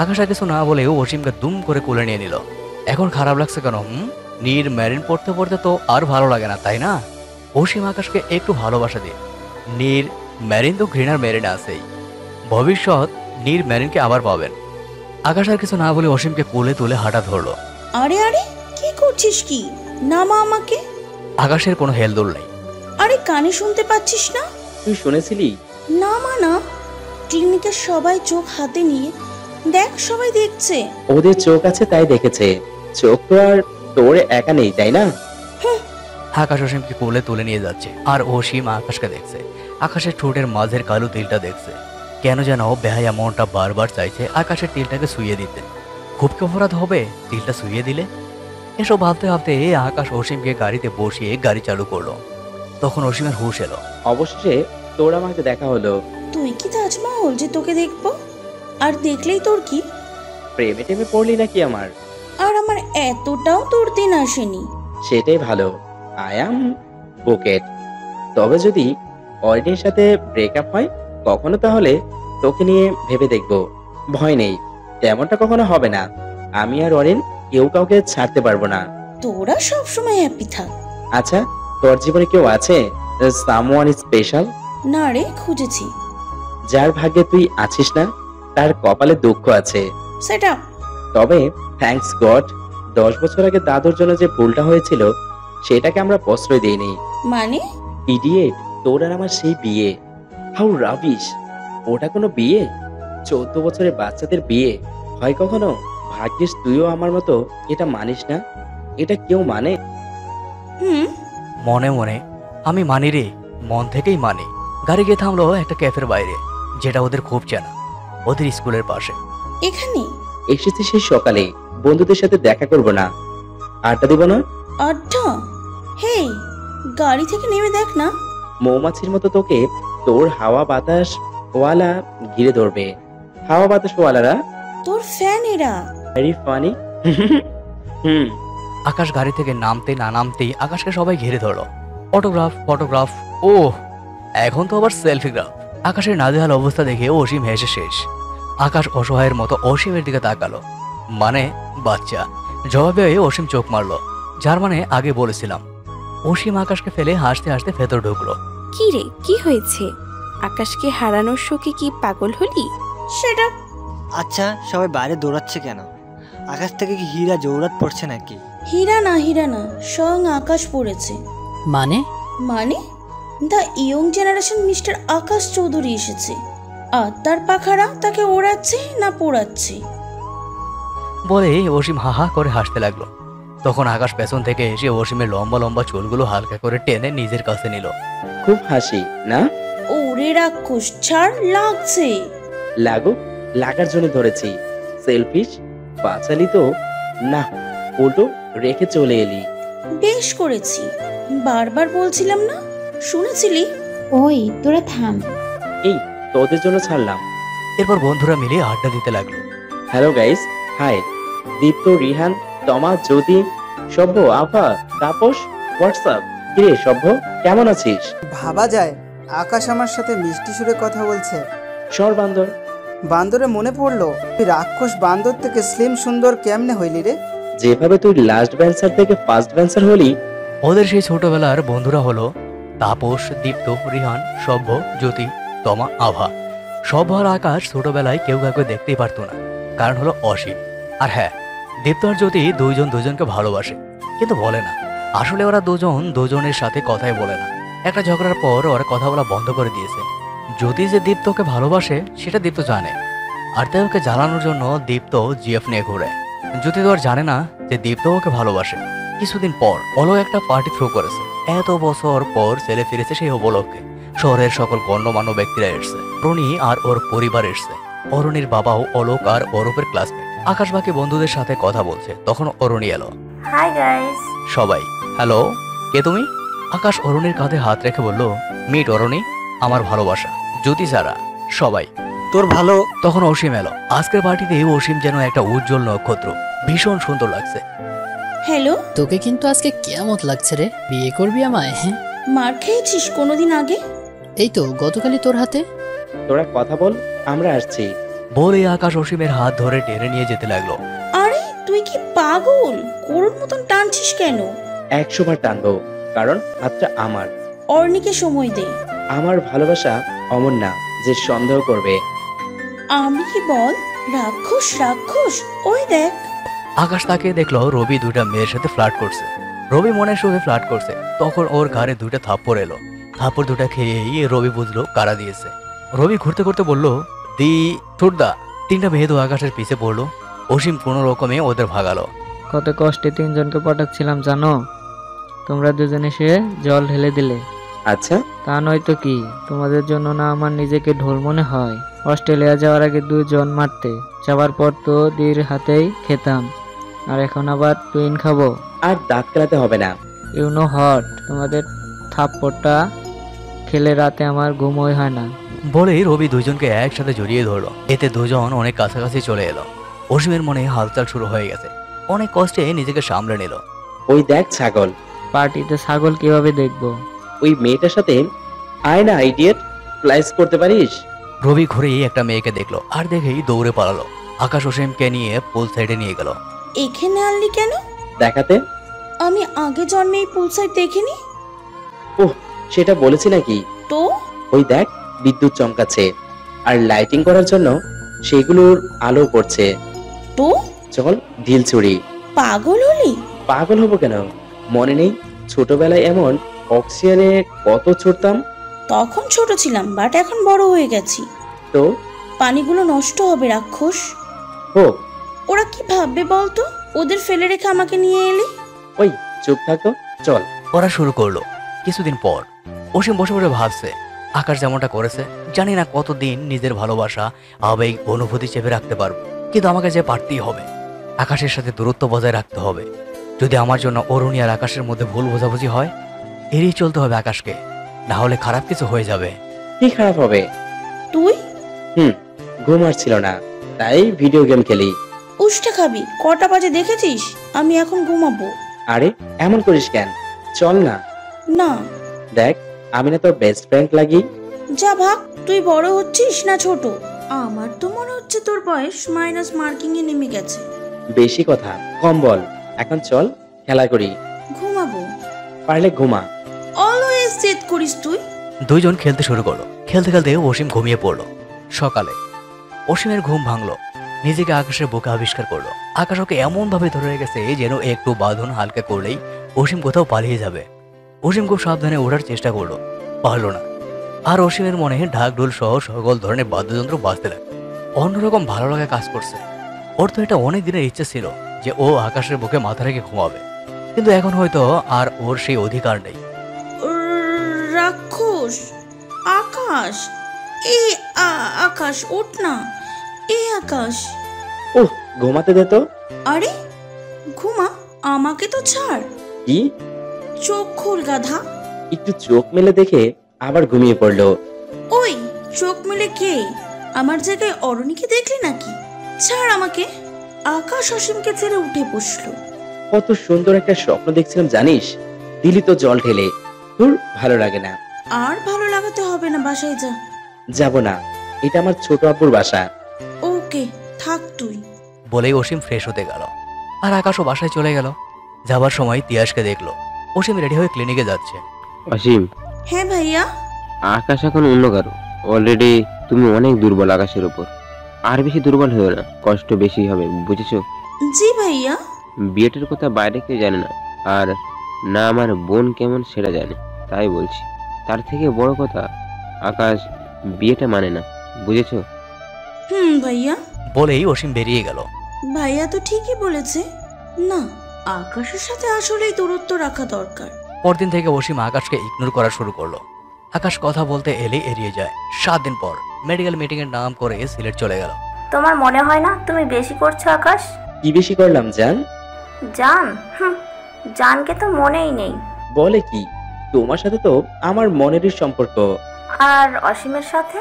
আকাশ আর কিছু না বলে অসীমকে দুম করে কোলে নিয়ে নিল। এখন খারাপ লাগছে কেন? নীর মেরিন পড়তে পড়তে তো আর ভালো লাগে না, তাই না? অসীম আকাশকে একটু ভালোবাসা দিয়ে। নীর মেরিন তো ঘৃণার মেরিন আছেই, ভবিষ্যৎ নীর মেরিনকে আবার পাবেন। আকাশ আর কিছু না বলে অসীমকে কোলে তুলে হাঁটা ধরলো। আরে আরে কি করছিস? কি নামা আমাকে। আকাশের কোনো হেলদোল নেই। আরে কানে শুনতে পাচ্ছিস না? তুই শুনেছিলি? নামা না। ক্লিনিকের সবাই চোখ হাতে নিয়ে দেখ, সবাই দেখছে। ওদের চোখ আছে তাই দেখেছে, চোখ তো আর তোর একা নেই, তাই না? আকাশ অসীমকে কোলে তুলে নিয়ে যাচ্ছে আর অসীম আকাশকে দেখছে। আকাশের ঠোঁটের মাঝের কালো তিলটা দেখছে। কেন যেন বেহায়া মনটা বারবার চাইছে আকাশের তিলটাকে শুইয়ে দিতে। খুব কি অপরাধ হবে তিলটা শুইয়ে দিলে? এসব ভাবতে ভাবতে আকাশ অসীমকে গাড়িতে বসিয়ে গাড়ি চালু করলো। তখন অসীমের হুঁশ এলো। অবশেষে তোর আমাকে দেখা হলো। তুই কি তাজমহল যে তোকে দেখবো? আর দেখলেই তোর কি? প্রেমে টেমে পড়লি নাকি আমার? আর আমার এতটাও তোর দিন আসেনি। সেটাই ভালো। I am bouquet. তবে যদি অরিনের সাথে ব্রেকআপ হয় কখনো, তাহলে তোকে নিয়ে ভেবে দেখবো। ভয় নেই, তেমনটা কখনো হবে না। আমি আর অরিন কেউ কাউকে ছাড়তে পারবো না। তোরা সব সময় হ্যাপি থাক। আচ্ছা, তোর জীবনে কেউ আছে সামওয়ান স্পেশাল? না রে, খুঁজেছি। যার ভাগ্যে তুই আছিস না তার কপালে দুঃখ আছে। সেটা তবে থ্যাঙ্কস গড, 10 বছর আগে দাদুর জন্য যে ভুলটা হয়েছিল সেটাকে আমরা প্রশ্রয় দিইনি। মানে? ইডিয়েট, তোর আর আমার সেই বিয়ে। How rubbish! ওটা কোনো বিয়ে? 14 বছরের বাচ্চাদের বিয়ে হয় কখনো? ভাগ্যিস তুইও আমার মতো এটা মানিস না। এটা কেউ মানে? মনে মনে আমি মানি রে, মন থেকেই মানি। গাড়ি গিয়ে থামলো একটা ক্যাফের বাইরে, যেটা ওদের খুব চেনা, ওদের স্কুলের পাশে। এখানে এসেছি সেই সকালে, বন্ধুদের সাথে দেখা করব না, আড্ডা দিব না। আড্ডা? হেই, গাড়ি থেকে নেমে দেখ না। মৌমাছির মতো তোকে তোর হাওয়া বাতাস ওয়ালা ঘিরে ধরবে। হাওয়া বাতাস ওয়ালারা তোর ফ্যান এরা। Very funny. আকাশ গাড়ি থেকে নামতে না নামতেই আকাশকে সবাই ঘিরে ধরলো। অটোগ্রাফ, ফটোগ্রাফ, ও এখন তো আবার সেলফিগ্রাফ। আকাশের নাজেহাল অবস্থা দেখে অসীম হেসে শেষ। আকাশ অসহায়ের মতো অসীমের দিকে তাকালো, মানে বাচ্চা। জবাবে অসীম চোখ মারলো, যার মানে আগে বলেছিলাম। অসীম আকাশকে ফেলে হাসতে হাসতে ভেতর ঢুকলো। কি রে, কি হয়েছে? আকাশকে হারানোর শোকে কি পাগল হলি? সেটা আচ্ছা, সবাই বাইরে দৌড়াচ্ছে কেন? আকাশ থেকে কি হীরা জৌরাত পড়ছে নাকি? হীরা না, স্বয়ং আকাশ পড়েছে। মানে? The young generation mister Akash Chowdhury এসেছে, আর তার পাখারা তাকে ওড়াচ্ছে না পোড়াচ্ছে। বলে অসীম হাহা করে হাসতে লাগলো। তখন আকাশ পেছন থেকে এসে অসীমের লম্বা লম্বা চুলগুলো হালকা করে টেনে নিজের কাছে নিল। খুব হাসি না? ওরে রাক্ষস, ছাড়, লাগছে। লাগুক, লাগার জন্য ধরেছি। সেলফিশ বাঁচালি তো না, উল্টো রেখে চলে এলি। বেশ করেছি, বারবার বলছিলাম না, শুনেছিলি? ওই তোরা থাম। এই তোদের জন্য ছাড়লাম। এরপর বন্ধুরা মিলে আড্ডা দিতে লাগলো। Hello guys, hi. Dipto, Rihan, Toma, Jyoti, সভ্য, আফা, তাপস, হোয়াটসঅ্যাপ। কিরে সভ্য, কেমন আছিস? ভাবা যায় আকাশ আমার সাথে মিষ্টি সুরে কথা বলছে। সর বান্দর। বান্দরে মনে পড়লো, তুই রাক্ষস বান্দর থেকে স্লিম সুন্দর কেমনে হইলি রে? যেভাবে তুই লাস্ট বেঞ্চার থেকে ফার্স্ট বেঞ্চার হলি। ওদের সেই ছোটবেলার বন্ধুরা হলো তাপস, দীপ্ত, রিহান, সভ্য, জ্যোতি, তমা, আভা। সভ্য আর আকাশ ছোটবেলায় কেউ কাউকে দেখতেই পারতো না, কারণ হলো অসীম। আর হ্যাঁ, দীপ্ত আর জ্যোতি দুইজন দুজনকে ভালোবাসে, কিন্তু বলে না। আসলে ওরা দুজন দুজনের সাথে কথাই বলে না। একটা ঝগড়ার পর ওরা কথা বলা বন্ধ করে দিয়েছে। জ্যোতি যে দীপ্তকে ভালোবাসে সেটা দীপ্ত জানে, আর তাই ওকে জ্বালানোর জন্য দীপ্ত জিএফ নিয়ে ঘুরে। জ্যোতি তো আর জানে না যে দীপ্ত ওকে ভালোবাসে। কিছুদিন পর অলোক একটা পার্টি থ্রো করেছে। এত বছর পর ছেলে ফিরেছে সেই উপলক্ষে। শহরের সকল গণ্যমান্য ব্যক্তিরা এসছে। অরুণী আর ওর পরিবার এসছে। অরুণীর বাবাও অলোক আর অরূপের ক্লাসমেট। আকাশ বাকি বন্ধুদের সাথে কথা বলছে, তখন অরুণী এলো। Hi guys. সবাই হ্যালো, কে তুমি? আকাশ অরুণীর কাঁধে হাত রেখে বলল, মিট অরুণী, আমার ভালোবাসা। জ্যোতি সারা সবাই। তোর ভালো। তখন অসীম এলো। আজকের পার্টিতে অসীম যেন একটা উজ্জ্বল নক্ষত্র, ভীষণ সুন্দর লাগছে। হ্যালো, তোকে কিন্তু আজকে কেমন লাগছে রে? বিয়ে করবি আমায়? হ্যাঁ। মার খেয়েছিস কোনোদিন আগে? এই তো গতকালই তোর হাতে। তোরা কথা বল, আমরা আসছি। বলে আকাশ অসীমের হাত ধরে টেনে নিয়ে যেতে লাগলো। আরে তুই কি পাগল? কোরুর মতন টানছিস কেন? 100 বার টানবো, কারণ হাতটা আমার। অর্ণিকে সময় দে। আমার ভালোবাসা অমর না যে সন্দেহ করবে। আমি কি বল? রাক্ষস রাক্ষস, ওই দেখ। আকাশ তাকে দেখলো রবি দুইটা মেয়ের সাথে ফ্লার্ট করছে। রবি মনের সুখে ফ্লার্ট করছে। তখন ওর ঘাড়ে দুইটা থাপ্পড় এলো। থাপ্পড় দুটা খেয়েই রবি বুঝলো কারা দিয়েছে। রবি ঘুরতে ঘুরতে বলল, দি ঠুটদা। 3টা মেয়ে তো আকাশের পিছে পড়লো। অসীম কোনো রকমে ওদের ভাগালো। কত কষ্টে 3 জনকে পাঠাচ্ছিলাম জানো? তোমরা দুজনে সে জল ঢেলে দিলে। আচ্ছা, তা নয় তো কি? তোমাদের জন্য না আমার নিজেকে ঢোল মনে হয়? অস্ট্রেলিয়া যাওয়ার আগে 2 জন মারতে, যাওয়ার পর তো দির হাতেই খেতাম, আর এখন আবার টুইন খাবো। আর দাঁত কেলাতে হবে না। ইউ নো হট, তোমাদের থাপ্পড়টা খেলে রাতে আমার ঘুমই হয় না। বলেই রবি দুইজনকে একসাথে জড়িয়ে ধরলো। এতে দুজন অনেক কাছাকাছি চলে এলো। অসীমের মনে হালচাল শুরু হয়ে গেছে। অনেক কষ্টে নিজেকে সামলে নিল। ওই দেখ ছাগল। পার্টিতে ছাগল কিভাবে দেখবো? ওই মেয়েটার সাথে আয় না আইডিয়েট, ফ্লাইস করতে পারিস? রবি ঘুরেই একটা মেয়েকে দেখলো, আর দেখেই দৌড়ে পালালো। আকাশ অসীমকে নিয়ে পুল সাইডে নিয়ে গেল। এখানে আনলি কেন? দেখাতে। আমি আগে জন্মে এই পুল সাইড দেখিনি। ওহ, সেটা বলেছি নাকি? তো ওই দেখ, বিদ্যুৎ চমকাচ্ছে, আর লাইটিং করার জন্য সেগুলোর আলো পড়ছে। তো চল ঢিল ছুড়ি। পাগল হলি? পাগল হবো কেন? মনে নেই ছোটবেলায় এমন অক্সিজেনে কত ছুটতাম? তখন ছোট ছিলাম, বাট এখন বড় হয়ে গেছি। তো পানিগুলো নষ্ট হবে রাক্ষস। হোক। ওরা কি ভাববে বলতো, ওদের ফেলে রেখে আমাকে নিয়ে এলি? ওই চুপ থাকো, চল। ওরা শুরু করলো। কিছুদিন পর অসীম বসে বসে ভাবছে, আকাশ যেমনটা করেছে, জানি না কতদিন নিজের ভালোবাসা, আবেগ, অনুভূতি চেপে রাখতে পারবো, কিন্তু আমাকে যে পারতেই হবে। আকাশের সাথে দূরত্ব বজায় রাখতে হবে। যদি আমার জন্য অরুণী আর আকাশের মধ্যে ভুল বোঝাবুঝি হয়, এড়িয়ে চলতে হবে আকাশকে, না হলে খারাপ কিছু হয়ে যাবে। কি খারাপ হবে? তুই? ঘুম আসছিল না, তাই ভিডিও গেম খেলি। উষ্টা খাবি? কটা বাজে দেখেছিস? আমি এখন ঘুমাবো। আরে এমন করিস কেন? চল না। না। দেখ, আমি না তোর বেস্ট ফ্রেন্ড লাগি। যা ভাগ। তুই বড় হচ্ছিস না ছোট? আমার তো মনে হচ্ছে তোর বয়স মাইনাস মার্কিং এ নেমে গেছে। বেশি কথা কম বল। এখন চল খেলা করি। ঘুমাবো। পারলে ঘুমা। অলওয়েজ জেদ করিস তুই। দুইজন খেলতে শুরু করলো। খেলতে খেলতে অসীম ঘুমিয়ে পড়লো। সকালে অসীমের ঘুম ভাঙলো। নিজেকে আকাশের বুকে আবিষ্কার করলো। আকাশ ওকে এমন ভাবে ধরে রেখেছে যেন একটু বাঁধন হালকা করলেই অসীম কোথাও পালিয়ে যাবে। অসীম খুব সাবধানে ওঠার চেষ্টা করলো, পারলো না। আর অসীমের মনে ঢাক ঢোল সহ সকল ধরনের বাদ্যযন্ত্র বাজতে লাগে। অন্যরকম ভালো লাগা কাজ করছে। ওর তো এটা অনেক দিনের ইচ্ছে ছিল যে ও আকাশের বুকে মাথা রেখে ঘুমাবে, কিন্তু এখন হয়তো আর ওর সেই অধিকার নেই। রাক্ষস আকাশ, এই আকাশ ওঠ না। এই আকাশ, ওহ ঘুমাতে দে তো। আরে ঘুমা, আমাকে তো ছাড়। কি? চোখ খোল গাধা। একটু চোখ মেলে দেখে আবার ঘুমিয়ে পড়লো। ওই চোখ মেলে কে? আমার জায়গায় অরুণীকে দেখলি নাকি? ছাড় আমাকে। আকাশ অসীমকে ছেড়ে উঠে বসলো। কত সুন্দর একটা স্বপ্ন দেখছিলাম জানিস, দিলি তো জল ঢেলে। তোর ভালো লাগে না? আর ভালো লাগাতে হবে না, বাসায় যা। যাব না, এটা আমার ছোট আপুর বাসা। ওকে থাক তুই। বলেই অসীম ফ্রেশ হতে গেল। আর আকাশও বাসায় চলে গেল। যাবার সময় তিয়াসকে দেখলো। অসীম রেডি হয়ে ক্লিনিকে যাচ্ছে। অসীম। হ্যাঁ ভাইয়া। আকাশ এখন অন্য কারো। অলরেডি তুমি অনেক দুর্বল আকাশের উপর। আর বেশি দুর্বল হয়েও না, কষ্ট বেশি হবে, বুঝেছো? জি ভাইয়া। বিয়েটার কথা বাইরে কেউ জানে না, আর না আমার বোন কেমন সেটা জানে, তাই বলছি। তার থেকে বড় কথা, আকাশ বিয়েটা মানে না, বুঝেছো? ভাইয়া। বলেই অসীম বেরিয়ে গেল। ভাইয়া তো ঠিকই বলেছে। না, আকাশের সাথে আসলেই দূরত্ব রাখা দরকার। পরদিন থেকে অসীম আকাশকে ইগনোর করা শুরু করলো। আকাশ কথা বলতে এলে এড়িয়ে যায়। 7 দিন পর মেডিকেল মিটিং এর নাম করে সিলেট চলে গেল। তোমার মনে হয় না তুমি বেশি করছো আকাশ? কি বেশি করলাম জান? জান? জানকে তো মনেই নেই। বলে কি? তোমার সাথে তো আমার মনেরই সম্পর্ক। আর অসীমের সাথে?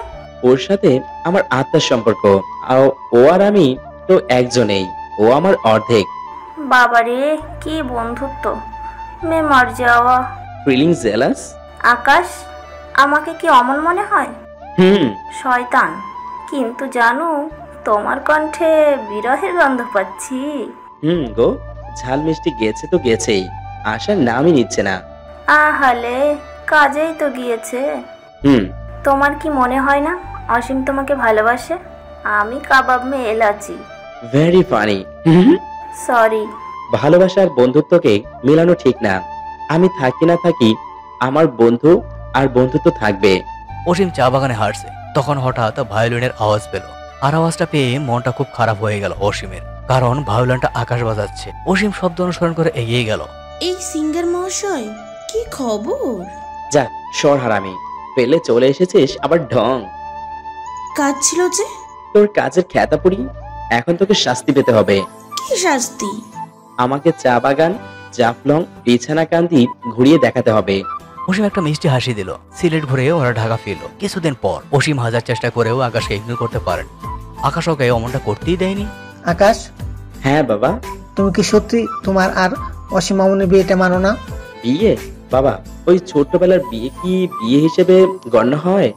ওর সাথে আমার আত্মার সম্পর্ক। আর ও আর আমি তো একজনেই। ও আমার অর্ধেক। বাবারে, কি বন্ধুত্ব! মে মর যাওয়া। Feeling jealous? আকাশ, আমাকে কি অমন মনে হয়? শয়তান, কিন্তু জানো তোমার কণ্ঠে বিরহের গন্ধ পাচ্ছি। গো, ঝাল মিষ্টি গেছে তো গেছেই, আসার নামই নিচ্ছে না। আহালে, কাজেই তো গিয়েছে। তোমার কি মনে হয় না অসীম তোমাকে ভালোবাসে? আমি কাবাব মে এলাচি। Very funny. সরি। ভালোবাসা আর বন্ধুত্বকে মেলানো ঠিক না। আমি থাকি না থাকি, আমার বন্ধু আর বন্ধুত্ব থাকবে। অসীম চা বাগানে হাঁটছে, তখন হঠাৎ ভায়োলিনের আওয়াজ পেল। আর আওয়াজটা পেয়ে মনটা খুব খারাপ হয়ে গেল অসীমের, কারণ ভায়োলিনটা আকাশ বাজাচ্ছে। অসীম শব্দ অনুসরণ করে এগিয়ে গেল। এই সিঙ্গার মহাশয়, কি খবর? যা সর হারামি, পেলে চলে এসেছিস আবার ঢং। কাজ ছিল যে? তোর কাজের খ্যাতা পুরি, এখন তোকে শাস্তি পেতে হবে। কি শাস্তি? আমাকে চা বাগান, জাফলং, বিছানা কান্দি ঘুরিয়ে দেখাতে হবে। অসীম একটা মিষ্টি হাসি দিল। সিলেট ঘুরে ওরা ঢাকা ফিরল। কিছুদিন পর অসীম হাজার চেষ্টা করেও আকাশকে ইগনোর করতে পারেন। আকাশ ওকে অমনটা করতেই দেয়নি। আকাশ, হ্যাঁ বাবা। তুমি কি সত্যি তোমার আর অসীম মামুনের বিয়েটা মানো না? বিয়ে? বাবা, ওই ছোটবেলার বিয়ে কি বিয়ে হিসেবে গণ্য হয়?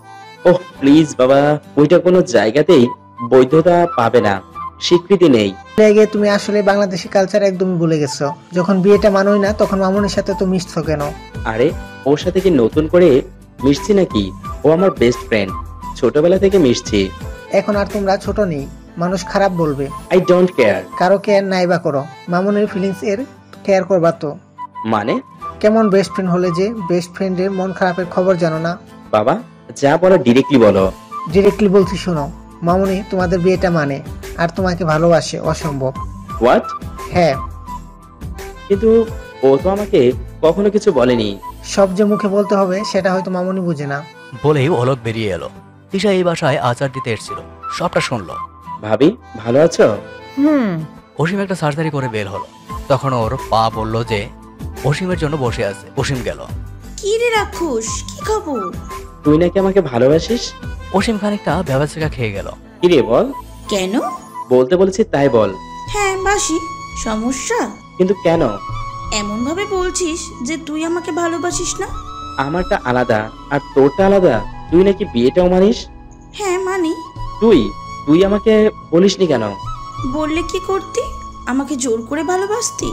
ওহ প্লিজ বাবা, ওইটা কোনো জায়গাতেই বৈধতা পাবে না, স্বীকৃতি নেই। তুমি আসলে বাংলাদেশি কালচার একদমই ভুলে গেছো। যখন বিয়েটা মানোই না, তখন মামুনের সাথে তো মিশছো কেন? আরে ওর সাথে কি নতুন করে মিশছি নাকি? ও আমার বেস্ট ফ্রেন্ড, ছোটবেলা থেকে মিশছি। এখন আর তোমরা ছোট নেই, মানুষ খারাপ বলবে। I don't care. কারো কেয়ার নাই বা করো, মামুনের ফিলিংস এর কেয়ার করবা তো? মানে কেমন বেস্ট ফ্রেন্ড হলে যে বেস্ট ফ্রেন্ডের মন খারাপের খবর জানো না? বাবা যা বলো ডিরেক্টলি বলো। ডিরেক্টলি বলছি, শোনো। মামুনি তোমাদের বিয়েটা মানে আর তোমাকে ভালোবাসে, অসম্ভব। হোয়াট? হ্যাঁ। কিন্তু ও তো আমাকে কখনো কিছু বলেনি। সব যে মুখে বলতে হবে সেটা হয়তো মামুনি বুঝে না। বলেই অলক বেরিয়ে এলো। তিশা এই বাসায় আচার দিতে এসেছিল, সবটা শুনলো। ভাবি ভালো আছো? অসীম একটা সার্জারি করে বের হলো। তখন ওর পা বলল যে অসীমের জন্য বসে আছে। অসীম গেল। কি রে রাক্ষস, কি খবর? তুই নাকি আমাকে ভালোবাসিস? অসীম খানিকটা ব্যবস্থা খেয়ে গেল। কি রে বল। কেন? বলতে বলেছি তাই বল। হ্যাঁ বাসি। সমস্যা? কিন্তু কেন? এমন ভাবে বলছিস যে তুই আমাকে ভালোবাসিস না। আমারটা আলাদা আর তোরটা আলাদা। তুই নাকি বিয়েটাও মানিস? হ্যাঁ মানি। তুই আমাকে বলিসনি কেন? বললে কি করতি? আমাকে জোর করে ভালোবাসতি?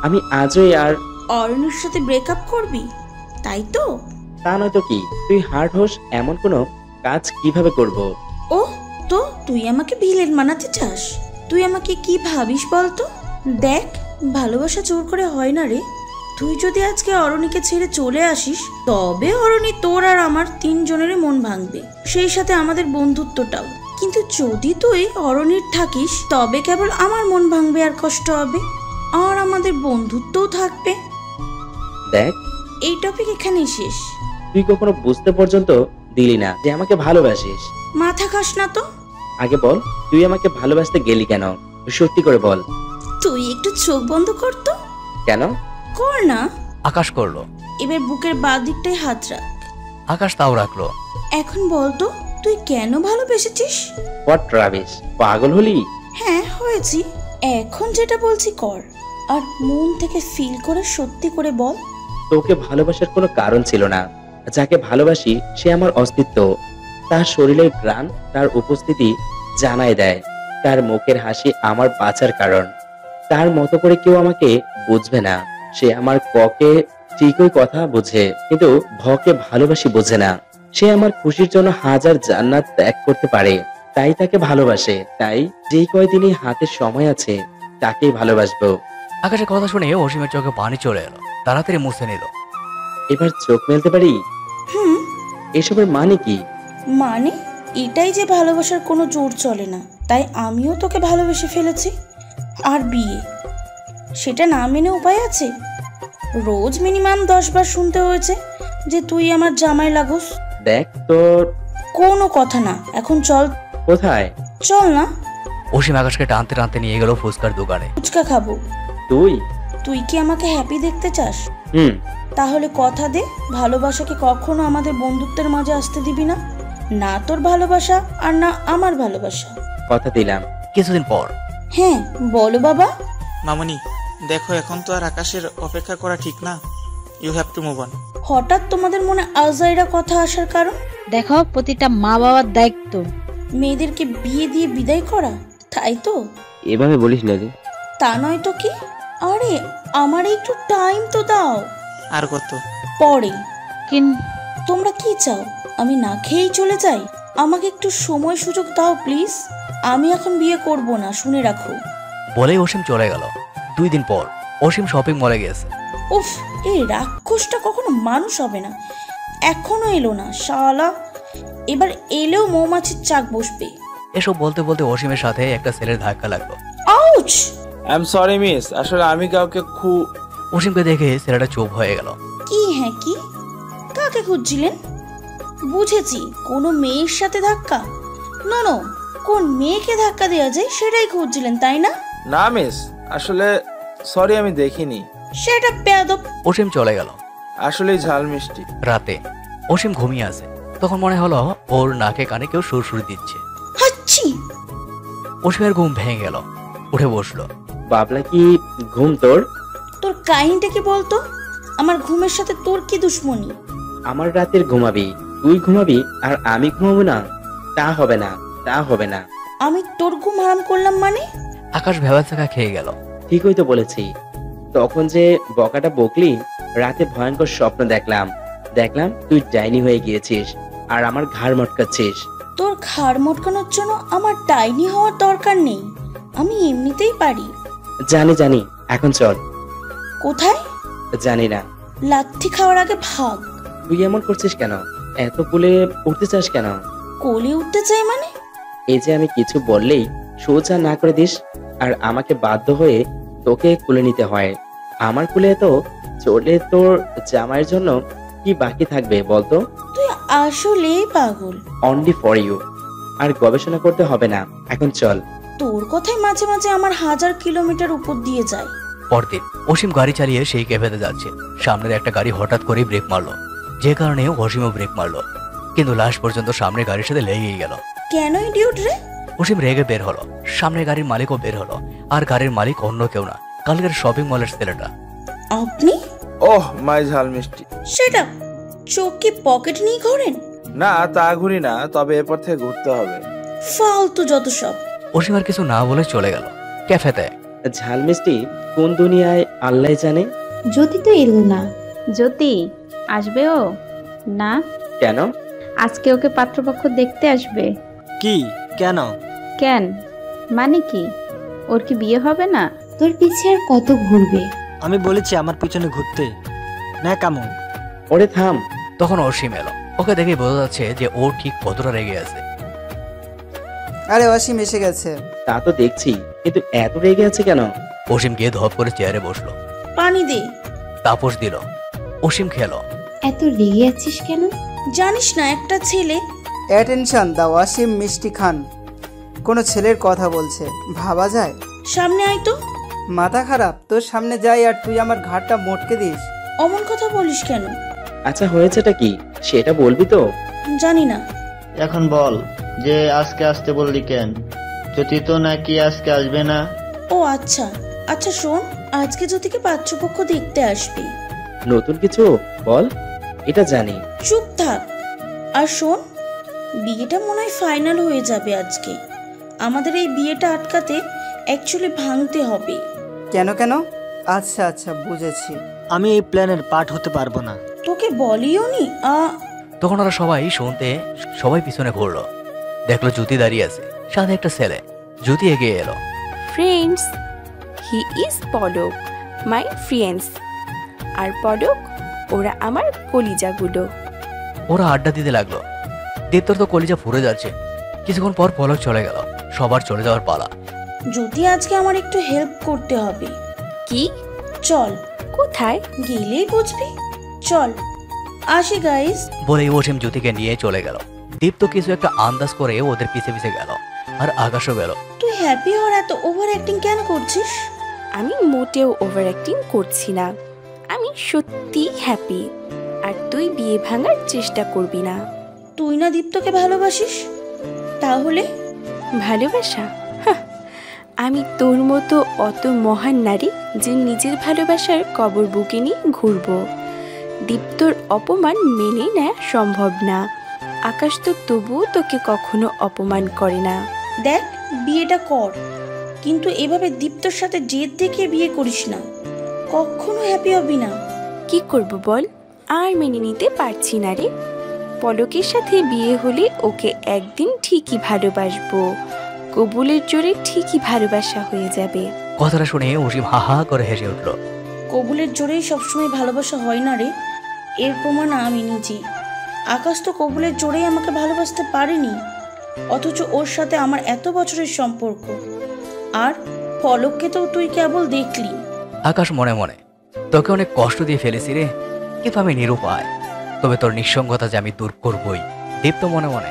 আমি আজই আর অরণ্যের সাথে ব্রেকআপ করবি, তাই তো? তা নয়তো কি? তুই হার্ট হোস এমন কোনো কাজ কিভাবে করব? ও তো তুই আমাকে ভিলেন বানাতে চাস? তুই আমাকে কি ভাবিস বলতো? দেখ, ভালোবাসা জোর করে হয় না রে। তুই যদি আজকে অরণিকে ছেড়ে চলে আসিস, তবে অরণি তোর আর আমার 3 জনেরই মন ভাঙবে, সেই সাথে আমাদের বন্ধুত্বটাও। কিন্তু যদি তুই অরণির থাকিস, তবে কেবল আমার মন ভাঙবে আর কষ্ট হবে, আর আমাদের বন্ধুত্বও থাকবে। দেখ, এই টপিক এখানেই শেষ। তুই কখনো বুঝতে পর্যন্ত দিলি না যে আমাকে ভালোবাসিস। মাথা খাস না তো। আগে বল, তুই আমাকে ভালোবাসতে গেলি কেন? সত্যি করে বল। তুই একটু চোখ বন্ধ কর তো। কেন? কর না। আকাশ করলো। এবার বুকের বাঁ দিকটায় হাত রাখ। আকাশ তাও রাখলো। এখন বল তো, তুই কেন ভালোবেসেছিস? হোয়াট রাবিশ, পাগল হলি? হ্যাঁ হয়েছি। এখন যেটা বলছি কর, আর মন থেকে ফিল করে সত্যি করে বল। তোকে ভালোবাসার কোনো কারণ ছিল না। যাকে ভালোবাসি সে আমার অস্তিত্ব। তার শরীরের ঘ্রাণ, তার উপস্থিতি জানায় দেয়। তার মুখের হাসি আমার বাঁচার কারণ। তার মতো করে কেউ আমাকে বুঝবে না। সে আমার ককে ঠিকই কথা বুঝে, কিন্তু ভকে ভালোবাসি বোঝে না। সে আমার খুশির জন্য হাজার জান্নাত ত্যাগ করতে পারে, তাই তাকে ভালোবাসে। তাই যেই কয়দিনই হাতে সময় আছে তাকেই ভালোবাসবো। আকাশের কথা শুনে অসীমের চোখে পানি চলে এলো। তাড়াতাড়ি মুছে নিল। এবার চোখ মেলতে পারি? এসবের মানে কি? মানে এটাই যে ভালোবাসার কোনো জোর চলে না, তাই আমিও তোকে ভালোবেসে ফেলেছি। আর বিয়ে, সেটা না মেনে উপায় আছে? রোজ মিনিমাম 10 বার শুনতে হয়েছে যে তুই আমার জামাই লাগোস। দেখ তোর কোনো কথা না, এখন চল। কোথায়? চল না। অসীম আকাশকে টানতে টানতে নিয়ে গেল ফুচকার দোকানে। ফুচকা খাবো। তুই কি আমাকে হ্যাপি দেখতে চাস? তাহলে কথা দে, ভালোবাসাকে কখনো আমাদের বন্ধুত্বের মাঝে আসতে দিবি না। না তোর ভালোবাসা আর না আমার ভালোবাসা। কথা দিলাম। কিছুদিন পর। হ্যাঁ বলো বাবা। মামনি দেখো, এখন তো আর আকাশের অপেক্ষা করা ঠিক না। You have to move on. হঠাৎ তোমাদের মনে আজাইরা কথা আসার কারণ? দেখো, প্রতিটা মা বাবার দায়িত্ব মেয়েদেরকে বিয়ে দিয়ে বিদায় করা, তাই তো? এভাবে বলিস না রে। তা নয় তো কি। আরে আমার একটু টাইম তো দাও। আর কত পরে? তোমরা কি চাও, আমি না খেয়েই চলে যাই? আমাকে একটু সময় সুযোগ দাও প্লিজ। আমি এখন বিয়ে করব না, শুনে রাখো। বলেই অসীম চলে গেল। 2 দিন পর অসীম শপিং মলে গেছে। উফ, এই রাক্ষসটা কখনো মানুষ হবে না। এখনো এলো না শালা। এবার এলেও মৌমাছির চাক বসবে। এসব বলতে বলতে অসীমের সাথে একটা ছেলের ধাক্কা লাগলো। Ouch! I am sorry miss, আসলে আমি কাউকে অসীমকে দেখে ছেলেটা চুপ হয়ে গেল। কি? হ্যাঁ কি? কাকে খুঁজছিলেন? বুঝেছি, কোনো মেয়ের সাথে ধাক্কা। নো, কোন মেয়েকে ধাক্কা দেওয়া যায় সেটাই খুঁজছিলেন, তাই না? না মিস, আসলে সরি, আমি দেখিনি। সেটা বেয়াদব। অসীম চলে গেল। আসলেই ঝাল মিষ্টি। রাতে অসীম ঘুমিয়ে আছে, তখন মনে হলো ওর নাকে কানে কেউ সুরসুর দিচ্ছে। হাচ্ছি! অসীমের ঘুম ভেঙে গেল, উঠে বসলো। বাবলা কি ঘুম তোর? তোর কাহিনীটা কি বলতো? আমার ঘুমের সাথে তোর কি দুশ্মনী? আমার রাতের ঘুমাবি, তুই ঘুমাবি আর আমি ঘুমাবো না? তা হবে না, তা হবে না। আমি তোর ঘুম হারাম করলাম মানে? আকাশ ভেবাচাকা খেয়ে গেল। ঠিকই তো বলেছি। তখন যে বকাটা বকলি, রাতে ভয়ঙ্কর স্বপ্ন দেখলাম তুই ডাইনি হয়ে গিয়েছিস আর আমার ঘাড় মটকাচ্ছিস। তোর ঘাড় মটকানোর জন্য আমার ডাইনি হওয়ার দরকার নেই, আমি এমনিতেই পারি। জানি, এখন চল। কোথায়? জানি না। লাথি খাওয়ার আগে ভাগ। তুই এমন করছিস কেন? এত কোলে উঠতে চাস কেন? কোলে উঠতে চাই মানে? এই যে আমি কিছু বললেই সোজা না করে দিস, আর আমাকে বাধ্য হয়ে তোকে কোলে নিতে হয়। আমার কোলে তো চলে তোর জামাইয়ের জন্য কি বাকি থাকবে বলতো? তুই আসলেই পাগল। Only for you. আর গবেষণা করতে হবে না, এখন চল। তোর কথাই মাঝে মাঝে আমার 1000 কিলোমিটার উপর দিয়ে যায়। পরদিন অসীম গাড়ি চালিয়ে সেই ক্যাফেতে যাচ্ছে। সামনের একটা গাড়ি হঠাৎ করে ব্রেক মারলো, যে কারণে অসীমও ব্রেক মারলো, কিন্তু লাস্ট পর্যন্ত সামনের গাড়ির সাথে লেগেই গেল। কেন ইডিয়ট রে? অসীম রেগে বের হলো, সামনের গাড়ির মালিকও বের হলো, আর গাড়ির মালিক অন্য কেউ না, কালকের শপিং মলের ছেলেটা। আপনি? ওহ মাই ঝাল মিষ্টি। সেটা চোখ কি পকেট নিয়ে ঘোরেন? না, তা ঘুরি না, তবে এরপর থেকে ঘুরতে হবে। ফালতু যত সব। অসীম আর কিছু না বলে চলে গেল ক্যাফেতে। ঝাল মিষ্টি কোন দুনিয়ায় আল্লাহ জানে। জ্যোতি তো এলো না। জ্যোতি আসবে? ও না। কেন? আজকে ওকে পাত্রপক্ষ দেখতে আসবে। কি? কেন? কেন মানে কি? ওর কি বিয়ে হবে না? তোর পিছে আর কত ঘুরবে? আমি বলেছি আমার পিছনে ঘুরতে না। কেমন? ওরে থাম। তখন অসীম এলো, ওকে দেখে বোঝা যাচ্ছে যে ও ঠিক কতটা রেগে আছে। আরে অসীম এসে গেছে। তা তো দেখছি, কিন্তু এত রেগে আছে কেন? অসীম গিয়ে ধপ করে চেয়ারে বসলো। পানি দে। তাপস দিল। অসীম খেলো। এত রেগে আছিস কেন? জানিস না একটা ছেলে? অ্যাটেনশন দাও অসীম মিষ্টি খান, কোনো ছেলের কথা বলছে, ভাবা যায়? সামনে আয় তো। মাথা খারাপ তোর? সামনে যাই আর তুই আমার ঘাড়টা মটকে দিস। অমন কথা বলিস কেন? আচ্ছা হয়েছেটা কি সেটা বলবি তো? জানি না। এখন বল যে আজকে আসতে বললি কেন? জ্যোতি তো নাকি আজকে আসবে না। ও আচ্ছা আচ্ছা, শোন, আজকে জ্যোতিকে পাত্রপক্ষ দেখতে আসবে। নতুন কিছু বল, এটা জানি। চুপ থাক। আর শোন, বিয়েটা মনে হয় ফাইনাল হয়ে যাবে আজকে। আমাদের এই বিয়েটা আটকাতে অ্যাকচুয়ালি ভাঙতে হবে। কেন কেন? আচ্ছা আচ্ছা বুঝেছি। আমি এই প্ল্যানের পার্ট হতে পারবো না। তোকে বলিও নি। তখন ওরা সবাই শুনতে সবাই পিছনে ঘুরলো, দেখলো জ্যোতি দাঁড়িয়ে আছে, সাথে একটা ছেলে। জ্যোতি এগিয়ে এলো। Friends, he is Palak, my friends. আর পলক, ওরা আমার কলিজাগুলো। ওরা আড্ডা দিতে লাগলো। দীপ্তর তো কলিজা ফুরে যাচ্ছে। কিছুক্ষণ পর পলক চলে গেল। সবার চলে যাওয়ার পালা। যদি আজকে আমার একটু হেল্প করতে হবে। কি? চল। কোথায়? গেলেই বুঝবি। চল আসি গাইস। বলেই অসীম জ্যোতিকে নিয়ে চলে গেল। দীপ্ত কিছু একটা আন্দাজ করে ওদের পিছে পিছে গেল, আর আকাশও গেল। তুই হ্যাপি হওয়ার এত ওভার অ্যাক্টিং কেন করছিস? আমি মোটেও ওভার অ্যাক্টিং করছি না, আমি সত্যি হ্যাপি। আর তুই বিয়ে ভাঙার চেষ্টা করবি না। তুই না দীপ্তকে ভালোবাসিস? তাহলে? ভালোবাসা? আমি তোর মতো অত মহান নারী যে নিজের ভালোবাসার কবর বুকে নিয়ে ঘুরব। দীপ্তর অপমান মেনে নেওয়া সম্ভব না। আকাশ তো তবুও তোকে কখনো অপমান করে না। দেখ, বিয়েটা কর, কিন্তু এভাবে দীপ্তর সাথে জেদ দেখিয়ে বিয়ে করিস না। কখনো হ্যাপি হবি না। কি করব বল, আর মেনে নিতে পারছি না রে। পলকের সাথে বিয়ে হলে ওকে একদিন ঠিকই ভালোবাসবো। কবুলের জোরে ঠিকই ভালোবাসা হয়ে যাবে। কথাটা শুনে অসীম হা হা করে হেসে উঠল। কবুলের জোরেই সবসময় ভালোবাসা হয় না রে, এর প্রমাণ আমি নিজে। আকাশ তো কবুলের জোরেই আমাকে ভালোবাসতে পারেনি, অথচ ওর সাথে আমার এত বছরের সম্পর্ক। আর পলককে তো তুই কেবল দেখলি। আকাশ মনে মনে, তোকে অনেক কষ্ট দিয়ে ফেলেছি রে, কিন্তু আমি নিরুপায়। তবে তোর নিঃসঙ্গতা যে আমি দূর করবই। দীপ্ত মনে মনে,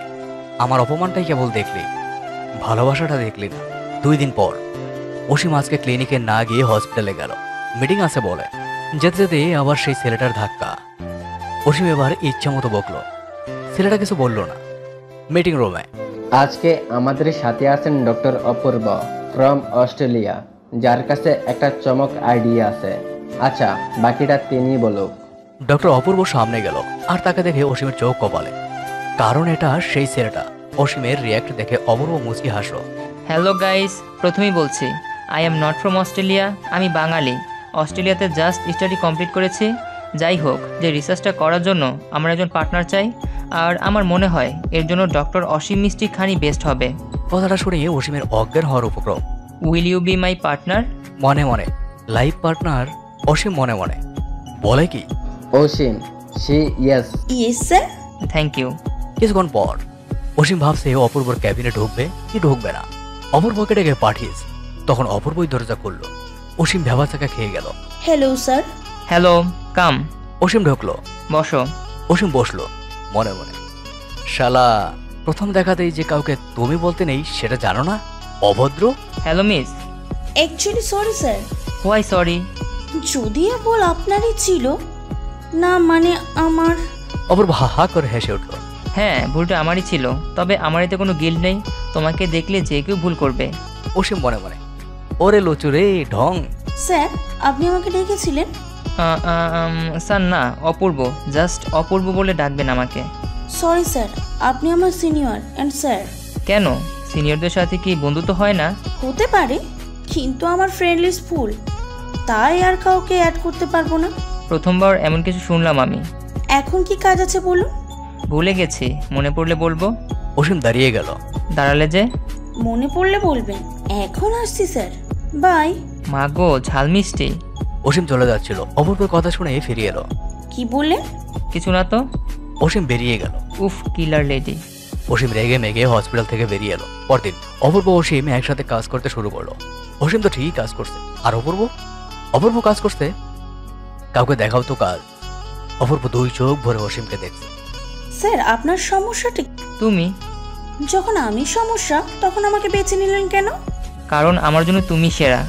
আমার অপমানটাই কেবল দেখলি, ভালোবাসাটা দেখলি না। 2 দিন পর অসীম আজকে ক্লিনিকে না গিয়ে হসপিটালে গেল। মিটিং আছে বলে যেতে যেতে আবার সেই ছেলেটার ধাক্কা। অসীম এবার ইচ্ছা মতো বকলো, ছেলেটা কিছু বললো না। মিটিং রুমে আজকে আমাদের সাথে আছেন ডক্টর অপূর্ব ফ্রম অস্ট্রেলিয়া, যার কাছে একটা চমক আইডিয়া আছে। আচ্ছা, বাকিটা তিনি বলুক। ডক্টর অপূর্ব সামনে গেল, আর তাকে দেখে অসীমের চোখ কপালে, কারণ এটা সেই ছেলেটা। অসীমের রিয়াক্ট দেখে অপূর্ব মুচকি হাসলো। হ্যালো গাইস, প্রথমেই বলছি I am not from Australia, আমি বাঙালি। অস্ট্রেলিয়াতে জাস্ট স্টাডি কমপ্লিট করেছি। যাই হোক, যে রিসার্চটা করার জন্য আমার একজন পার্টনার চাই, আর আমার মনে হয় এর জন্য ডক্টর অসীম মিষ্টি খানই বেস্ট হবে। কথাটা শুনে অসীমের অজ্ঞান হওয়ার উপক্রম। Will you be my partner? মনে মনে লাইফ পার্টনার। অসীম মনে মনে বলে কি, অসীম সি yes. Yes sir. Thank you. কিছুক্ষণ পর অসীম ভাবছে অপূর্বর ক্যাবিনে ঢুকবে কি ঢুকবে না। অপূর্বকে ডেকে পাঠিয়েছ, তখন অপূর্বই দরজা খুললো। অসীম ভেবা চাকা খেয়ে গেল। Hello sir. হ্যালো, কাম। অসীম ঢুকলো। বসো। অসীম বসলো। মনে মনে, শালা প্রথম দেখাতেই যে কাউকে তুমি বলতে নেই সেটা জানো না, অভদ্র। Hello miss. Actually sorry sir. Why sorry? যদিও বল আপনারই ছিল না, মানে আমার। অপূর্ব হা হা করে হেসে উঠল। হ্যাঁ, ভুলটা আমারই ছিল, তবে আমার এতে কোনো গিল্ট নেই। তোমাকে দেখলে যে কেউ ভুল করবে। অসীম মনে মনে, ওরে লুচু রে ঢং। স্যার, আপনি আমাকে ডেকেছিলেন? স্যার না, অপূর্ব, জাস্ট অপূর্ব বলে ডাকবেন আমাকে। সরি স্যার, আপনি আমার সিনিয়র অ্যান্ড স্যার। কেন, সিনিয়রদের সাথে কি বন্ধুত্ব হয় না? হতে পারে, কিন্তু আমার ফ্রেন্ড লিস্ট ফুল, তাই আর কাউকে অ্যাড করতে পারবো না। প্রথমবার এমন কিছু শুনলাম আমি। এখন কি কাজ আছে বলুন? ভুলে গেছি, মনে পড়লে বলবো। অসীম দাঁড়িয়ে গেল। দাঁড়ালে যে? মনে পড়লে বলবেন। এখন আসছি স্যার, বাই। মা গো, ঝাল মিষ্টি। অসীম চলে যাচ্ছিল, অপূর্বের কথা শুনে ফিরে এলো। কি বললেন? কিছু না তো। অসীম বেরিয়ে গেল। উফ, কিলার লেডি। অসীম রেগে মেগে হসপিটাল থেকে বেরিয়ে এলো। পরদিন অপূর্ব অসীম একসাথে কাজ করতে শুরু করলো। অসীম তো ঠিকই কাজ করছে, আর অপূর্ব কাজ করছে। কাউকে দেখাও তো কাজ। অপূর্ব 2 চোখ ভরে অসীমকে দেখছে। স্যার, আপনার সমস্যাটা? তুমি। যখন আমি সমস্যা, তখন আমাকে বেছে নিলেন কেন? কারণ আমার জন্য তুমি সেরা।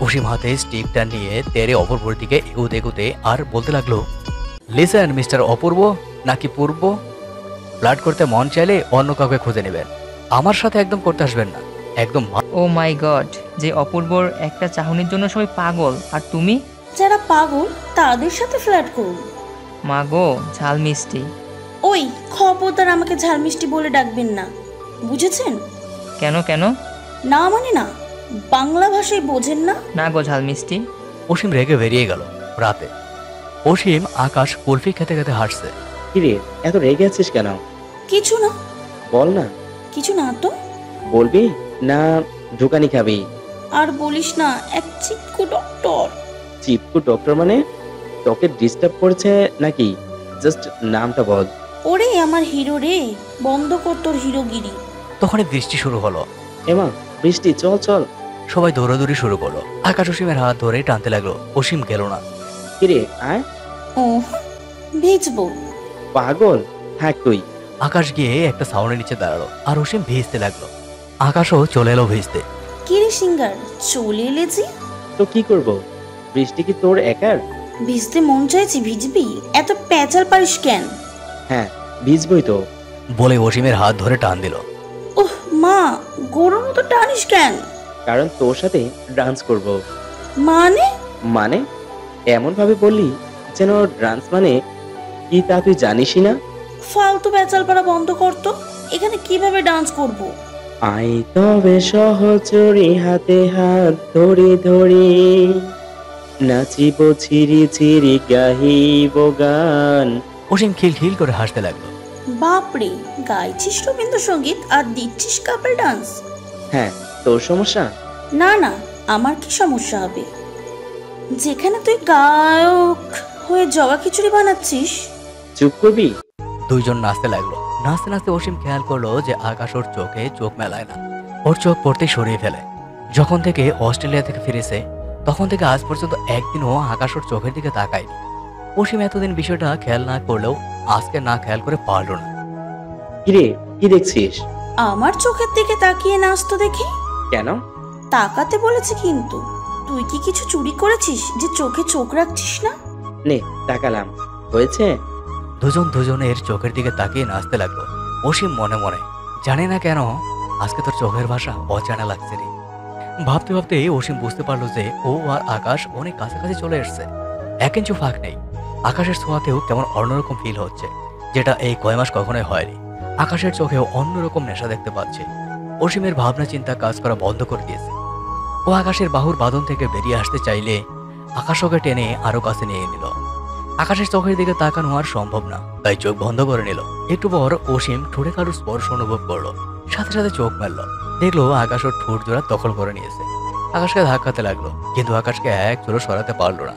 অসীম হাতে স্টিকটা নিয়ে তেরে অপূর্বর দিকে এগুতে এগুতে আর বলতে লাগলো, লিসেন মিস্টার অপূর্ব নাকি পূর্ব, ফ্লার্ট করতে মন চাইলে অন্য কাউকে খুঁজে নেবেন, আমার সাথে একদম করতে আসবেন না, একদম। ও মাই গড, যে অপূর্বর একটা চাহনির জন্য সবাই পাগল, আর তুমি? যারা পাগল তাদের সাথে ফ্লার্ট করুন। মা গো, ঝাল মিষ্টি। ওই খবরদার আমাকে ঝাল মিষ্টি বলে ডাকবেন না, বুঝেছেন? কেন কেন? না মানে না, বাংলা ভাষায় বোঝেন না? না গো, ঝাল মিষ্টি। অসীম রেগে বেরিয়ে গেল। রাতে অসীম আকাশ কুলফি খেতে খেতে হাসছে। কিরে, এত রেগে আছিস কেন? কিছু না। বল না। কিছু না তো। বলবি না ঢুকানি খাবি? আর বলিস না, এক চিপকু ডক্টর। চিপকু ডক্টর মানে? তোকে ডিস্টার্ব করছে নাকি? জাস্ট নামটা বল। ওরে আমার হিরো রে, বন্ধ কর তোর হিরোগিরি। তখনই বৃষ্টি শুরু হলো। এমা, বৃষ্টি, চল চল। সবাই দৌড়াদৌড়ি শুরু করলো। আকাশ অসীমের হাত ধরে টানতে লাগলো, অসীম গেল না। কিরে আয়। ও ভিজবো। পাগল থাক তুই। আকাশ গিয়ে একটা ছাউনির নিচে দাঁড়ালো আর অসীম ভিজতে লাগলো। আকাশও চলে এলো ভিজতে। কিরে সিঙ্গার, চলে এলে যে? তো কি করব, বৃষ্টি কি তোর একার? ভিজতে মন চাইছে, ভিজবি? এত প্যাচাল পারিস কেন? হ্যাঁ ভিজবই তো। বলে অসীমের হাত ধরে টান দিল। ওহ মা, গরুর মতো টানিস কেন? কারণ তোর সাথে ডান্স করব। মানে? মানে এমন ভাবে বললি যেন ডান্স মানে কি তা তুই জানিসই না। ফালতু প্যাচাল পাড়া বন্ধ করতো। এখানে কিভাবে ডান্স করব? আই তবে সহচরি হাতে হাত ধরে ধরে নাচিব ছিরি ছিরি গাহিব গান। অসীম খিলখিল করে হাসতে লাগলো। বাপরে, গাইছিস রবীন্দ্রসঙ্গীত আর দিচ্ছিস কাপল ডান্স? হ্যাঁ, তোর সমস্যা? না না, আমার কি সমস্যা হবে? যেখানে তুই গায়ক হয়ে জগা খিচুড়ি বানাচ্ছিস। চুপ করবি? দুইজন নাচতে লাগলো। নাচতে নাচতে অসীম খেয়াল করলো যে আকাশ ওর চোখে চোখ মেলায় না, ওর চোখ পড়তে সরিয়ে ফেলে। যখন থেকে অস্ট্রেলিয়া থেকে ফিরেছে তখন থেকে আজ পর্যন্ত একদিনও আকাশ ওর চোখের দিকে তাকায়নি। অসীম এতদিন বিষয়টা খেয়াল না করলেও আজকে না খেয়াল করে পারলো না। কিরে কি দেখছিস? আমার চোখের দিকে তাকিয়ে নাচতো দেখি। কেন? তাকাতে বলেছে কিন্তু। তুই কি কিছু চুরি করেছিস যে চোখে চোখ রাখছিস না? নে তাকালাম, হয়েছে? দুজন দুজনের চোখের দিকে তাকিয়ে নাচতে লাগলো। অসীম মনে মনে, জানে না কেন আজকে তোর চোখের ভাষা অজানা লাগছে রে। ভাবতে ভাবতে অসীম বুঝতে পারলো যে ও আর আকাশ অনেক কাছাকাছি চলে এসছে। 1 ইঞ্চি ফাঁক নেই। আকাশের ছোঁয়াতেও কেমন অন্যরকম ফিল হচ্ছে, যেটা এই কয় মাস কখনোই হয়নি। আকাশের চোখেও অন্যরকম নেশা দেখতে পাচ্ছে। অসীমের ভাবনা চিন্তা কাজ করা বন্ধ করে দিয়েছে। ও আকাশের বাহুর বাঁধন থেকে বেরিয়ে আসতে চাইলে আকাশ ওকে টেনে আরো কাছে নিয়ে নিল। আকাশের চোখের দিকে তাকানো আর সম্ভব না, তাই চোখ বন্ধ করে নিল। একটু পর অসীম ঠোঁটে কারোর স্পর্শ অনুভব করলো। সাথে সাথে চোখ মেলল, দেখলো আকাশ ওর ঠোঁট জোড়া দখল করে নিয়েছে। আকাশকে ধাক্কাতে লাগলো, কিন্তু আকাশকে এক চোরও সরাতে পারলো না।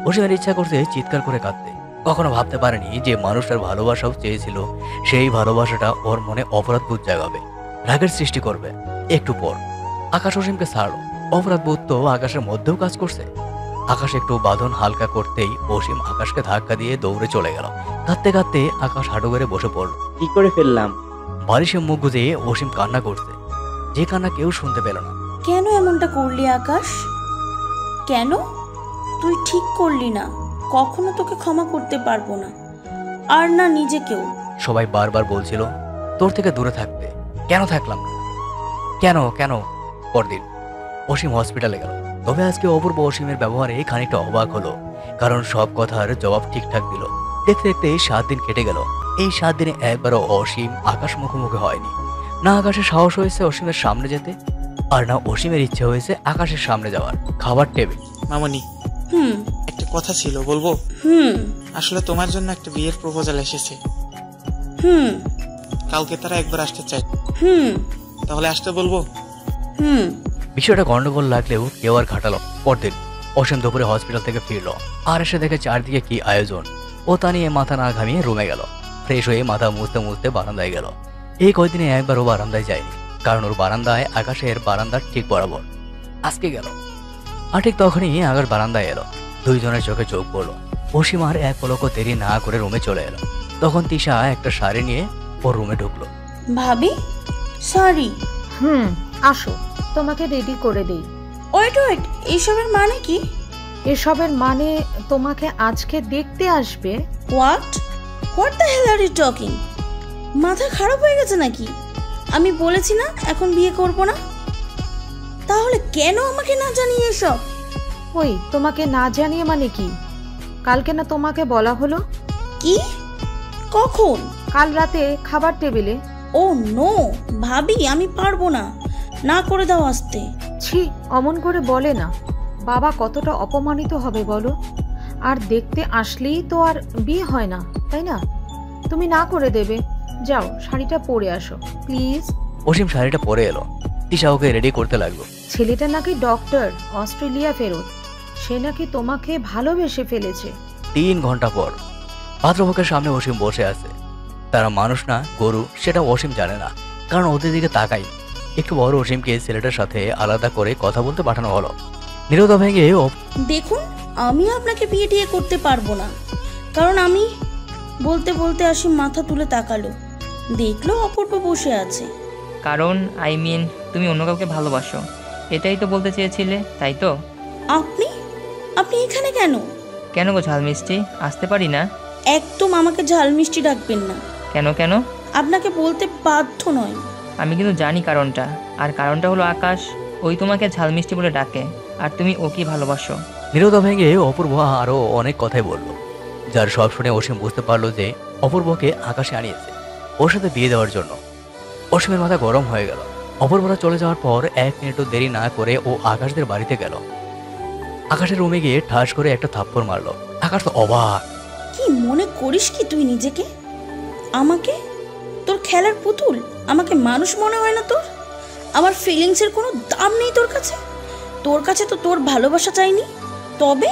অসীমের ইচ্ছা করছে চিৎকার করে কাঁদতে। কখনো ভাবতে পারেনি যে মানুষটার ভালোবাসাও চেয়েছিল, সেই ভালোবাসাটা ওর মনে অপরাধবোধ জাগাবে, রাগের সৃষ্টি করবে। একটু পর আকাশ অসীমকে ছাড়লো। অপরাধবোধ তো আকাশের মধ্যেও কাজ করছে। আকাশ একটু বাঁধন হালকা করতেই অসীম আকাশকে ধাক্কা দিয়ে দৌড়ে চলে গেল। কাঁদতে কাঁদতে আকাশ হাঁটু গেড়ে বসে পড়লো। কি করে ফেললাম? বালিশে মুখ গুজে অসীম কান্না করছে, যে কান্না কেউ শুনতে পেল না। কেন এমনটা করলি আকাশ? কেন? তুই ঠিক করলি না। কখনো তোকে ক্ষমা করতে পারবো না, আর না নিজেকেও। সবাই বারবার বলছিল তোর থেকে দূরে থাকতে, কেন থাকলাম না? কেন কেন? পরদিন অসীম হসপিটালে গেল। তবে আজকে অপূর্ব অসীমের ব্যবহারে খানিকটা অবাক হলো, কারণ সব কথার জবাব ঠিকঠাক দিল। দেখতে দেখতে 7 দিন কেটে গেল। এই 7 দিনে একবারও অসীম আকাশ মুখোমুখি হয়নি। না আকাশের সাহস হয়েছে অসীমের সামনে যেতে, আর না অসীমের ইচ্ছে হয়েছে আকাশের সামনে যাওয়ার। খাবার টেবিল। মামনি, একটা কথা ছিল, বলবো? আসলে তোমার জন্য একটা বিয়ের প্রপোজাল এসেছে। কালকে তারা একবার আসতে চায়। তাহলে আসতে বলবো? বিষয়টা গন্ডগোল লাগলেও কেউ আর ঘাটালো। পরদিন অসীম দুপুরে হসপিটাল থেকে ফিরল, আর এসে দেখে চারদিকে কি আয়োজন। ও তা নিয়ে মাথা না ঘামিয়ে রুমে গেল। ফ্রেশ হয়ে মাথা মুছতে মুছতে বারান্দায় গেল। এই কয়দিনে একবার ও বারান্দায় যায়নি, কারণ ওর বারান্দায় আকাশের বারান্দার ঠিক বরাবর। আজকে গেল, আর ঠিক তখনই আকাশ বারান্দায় এলো। দুইজনের চোখে চোখ পড়লো। অসীম আর এক পলকও দেরি না করে রুমে চলে এলো। তখন তিশা একটা শাড়ি নিয়ে ওর রুমে ঢুকলো। ভাবি, শাড়ি? আসো, তোমাকে রেডি করে দেই। ওয়েট ওয়েট, এসবের মানে কি? এসবের মানে তোমাকে আজকে দেখতে আসবে। What what the hell are you talking? মাথা খারাপ হয়ে গেছে নাকি? আমি বলেছি না এখন বিয়ে করব না। তাহলে কেন আমাকে না জানিয়ে এসব? ওই তোমাকে না জানিয়ে মানে কি? কালকে না তোমাকে বলা হলো? কি? কখন? কাল রাতে খাবার টেবিলে। ও নো ভাবি, আমি পারবো না, না করে দাও আসতে। ছি, অমন করে বলে না। বাবা কতটা অপমানিত হবে বলো। আর দেখতে আসলেই তো আর বিয়ে হয় না, তাই না? তুমি না করে দেবে। যাও, শাড়িটা পরে আসো প্লিজ। অসীম শাড়িটা পরে এলো। তিশা ওকে রেডি করতে লাগলো। ছেলেটা নাকি ডক্টর, অস্ট্রেলিয়া ফেরত। সে নাকি তোমাকে ভালোবেসে ফেলেছে। 3 ঘন্টা পর পাত্রপক্ষের সামনে অসীম বসে আছে। তারা মানুষ না গরু সেটা অসীম জানে না, কারণ ওদের দিকে তাকাই। একটু বড় অসীমকে ছেলেটার সাথে আলাদা করে কথা বলতে পাঠানো হলো। নীরবতা ভেঙে দেখুন, আমি আপনাকে বিয়ে টিয়ে করতে পারবো না, কারণ আমি বলতে বলতে অসীম মাথা তুলে তাকালো, দেখলো অপূর্ব বসে আছে। কারণ তুমি অন্য কাউকে ভালোবাসো, এটাই তো বলতে চেয়েছিলে, তাই তো? আপনি আপনি এখানে কেন? কেন গো ঝাল মিষ্টি, আসতে পারি না? একদম আমাকে ঝাল মিষ্টি ডাকবেন না। কেন কেন? আপনাকে বলতে বাধ্য নয়। আমি কিন্তু জানি কারণটা, আর কারণটা হলো আকাশ। ওই তোমাকে ঝাল মিষ্টি বলে ডাকে, আর তুমি ওকে ভালোবাসো। নীরবতা ভেঙে অপূর্ব আরো অনেক কথাই বলল, যার সব শুনে অসীম বুঝতে পারলো যে অপূর্বকে আকাশে আনিয়েছে ওর সাথে বিয়ে দেওয়ার জন্য। অসীমের মাথা গরম হয়ে গেল। অপূর্বরা চলে যাওয়ার পর 1 মিনিটও দেরি না করে ও আকাশদের বাড়িতে গেল। আকাশের রুমে গিয়ে ঠাস করে একটা থাপ্পড় মারলো। আকাশ তো অবাক। কি মনে করিস কি তুই নিজেকে? আমাকে তোর খেলার পুতুল? আমাকে মানুষ মনে হয় না তোর? আমার ফিলিংসের কোনো দাম নেই তোর কাছে? তোর কাছে তো তোর ভালোবাসা চাইনি। তবে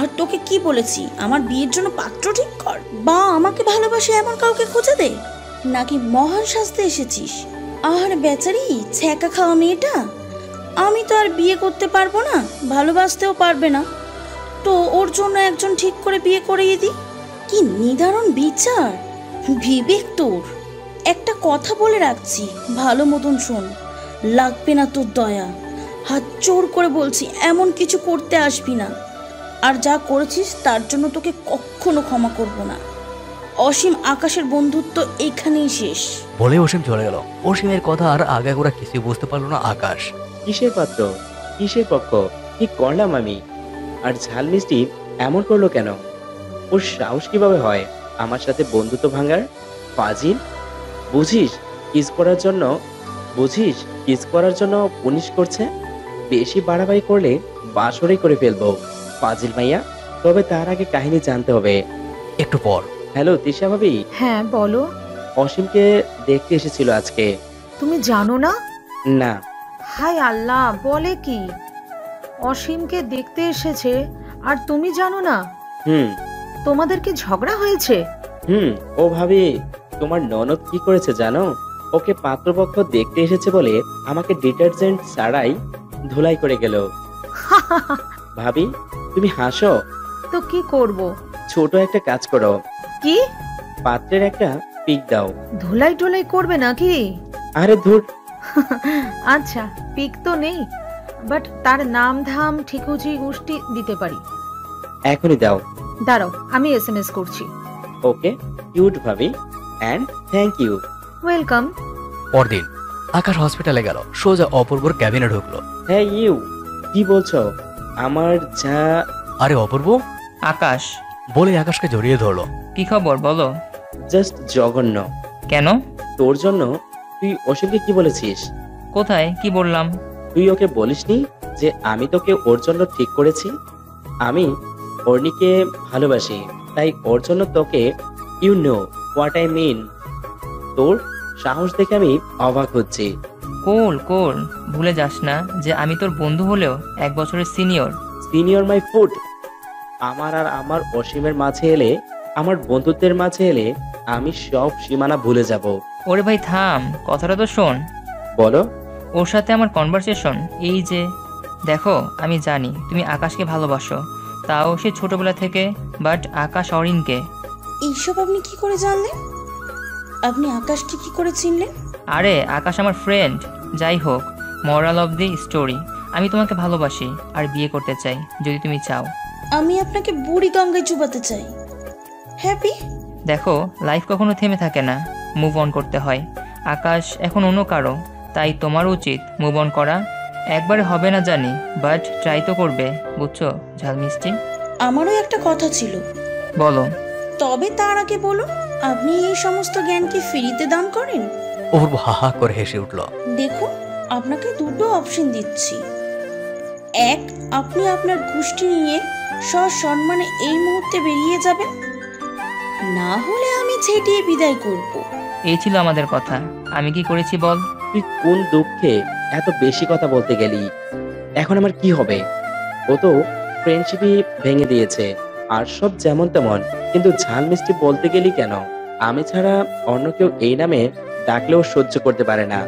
আর তোকে কি বলেছি, আমার বিয়ের জন্য পাত্র ঠিক কর, বা আমাকে ভালোবাসে এমন কাউকে খুঁজে দে, নাকি মহান সাজতে এসেছিস? আর বেচারি ছ্যাঁকা খাওয়া মেয়েটা, আমি তো আর বিয়ে করতে পারবো না, ভালোবাসতেও পারবে না, তো ওর জন্য একজন ঠিক করে বিয়ে করিয়ে দিই। কি নিদারুণ বিচার, বিবেক তোর! একটা কথা বলে রাখছি, ভালো মতন শোন, লাগবে না তোর দয়া। হাত জোর করে বলছি, এমন কিছু করতে আসবি না। আর যা করেছিস তার জন্য তোকে কখনো ক্ষমা করব না। অসীম আকাশের বন্ধুত্ব এখানেই শেষ। বলে অসীম চলে গেল। অসীমের কথা আর আগাগোড়া কিছুই বুঝতে পারলো না আকাশ। কিসের পাত্র, কিসের পক্ষ, কি করলাম আমি? আর ঝাল মিষ্টি এমন করলো কেন? ওর সাহস কিভাবে হয় আমার সাথে বন্ধুত্ব ভাঙার? ফাজিল! বুঝিস কিস করার জন্য পুনিশ করছে। বেশি বাড়াবাড়ি করলে বাসরই করে ফেলবো, ফাজিল মাইয়া। তবে তার আগে কাহিনী জানতে হবে। একটু পর। হ্যালো তিশা ভাবি। হ্যাঁ বলো। অসীমকে দেখতে এসেছিল আজকে। তুমি জানো না? না। হায় আল্লাহ, বলে কি? অসীমকে দেখতে এসেছে আর তুমি জানো না? তোমাদের কি ঝগড়া হয়েছে? ও ভাবি, তোমার ননদ কি করেছে জানো? ওকে পাত্রপক্ষ দেখতে এসেছে বলে আমাকে ডিটারজেন্ট ছাড়াই ধুলাই করে গেল। ভাবি তুমি হাসো তো কি করব? ছোট একটা কাজ করো। কি? পাত্রের একটা পিক দাও। ধুলাই টুলাই করবে নাকি? আরে ধুর। আচ্ছা, পিক তো নেই, বাট তার নাম ধাম ঠিকুজি গোষ্ঠী দিতে পারি। এখনই দাও। দাঁড়াও, আমি এসএমএস করছি। ওকে কিউট ভাবি, এন্ড থ্যাংক ইউ। ওয়েলকাম। পরদিন আকাশ হসপিটালে গেল, সোজা অপূর্বর ক্যাবিনে ঢুকলো। হ্যাঁ ইউ, কি বলছো? আমার যা। আরে অপূর্ব। আকাশ বলে আকাশকে জড়িয়ে ধরলো। কি খবর বলো? জাস্ট জঘন্য। কেন? তোর জন্য। তুই অসীমকে কি বলেছিস? কোথায় কি বললাম? তুই ওকে বলিসনি যে আমি তোকে ওর জন্য ঠিক করেছি? আমি অর্ণিকে ভালোবাসি, তাই ওর জন্য তোকে। You know what I mean. তোর সাহস দেখে আমি অবাক হচ্ছি। কোল ভুলে যাস না যে আমি তোর বন্ধু হলেও 1 বছরের সিনিয়র মাই ফুড। আমার আর আমার অসীমের মাঝে এলে, আমার বন্ধুত্বের মাঝে এলে আমি সব সীমানা ভুলে যাব। ওরে ভাই থাম, কথাটা তো শোন। বলো। ওর সাথে আমার কনভারসেশন এই যে। দেখো, আমি জানি তুমি আকাশকে ভালোবাসো, তাও সে ছোটবেলা থেকে, বাট আকাশ অরিনকে। এইসব আপনি কি করে জানলেন? আপনি আকাশকে কি করে চিনলেন? আরে আকাশ আমার ফ্রেন্ড। যাই হোক, মোরাল অফ দি স্টোরি, আমি তোমাকে ভালোবাসি আর বিয়ে করতে চাই যদি তুমি চাও। আমি আপনাকে বুড়ি গঙ্গায় চুবাতে চাই। হ্যাপি? দেখো, লাইফ কখনো থেমে থাকে না, মুভ অন করতে হয়। আকাশ এখন অন্য কারো, তাই তোমার উচিত মুভ অন করা। একবারে হবে না জানি, বাট ট্রাই তো করবে, বুঝছো ঝাল মিষ্টি? আমারও একটা কথা ছিল। বলো। তবে তার আগে বলুন, আপনি এই সমস্ত জ্ঞান কি ফ্রিতে দান করেন? অপূর্ব হা হা করে হেসে উঠল। দেখুন, আপনাকে দুটো অপশন দিচ্ছি। এক, আপনি আপনার গোষ্ঠী নিয়ে সসম্মানে এই মুহূর্তে বেরিয়ে যাবেন, না হলে আমি ছেটিয়ে বিদায় করব। এই ছিল আমাদের কথা, আমি কি করেছি বল? তুই কোন দুঃখে এত বেশি কথা বলতে গেলি? এখন আমার কি হবে? ও তো ফ্রেন্ডশিপই ভেঙে দিয়েছে, আর সব যেমন তেমন। কিন্তু ঝাল মিষ্টি বলতে গেলি কেন? আমি ছাড়া অন্য কেউ এই নামে ডাকলেও সহ্য করতে পারে না।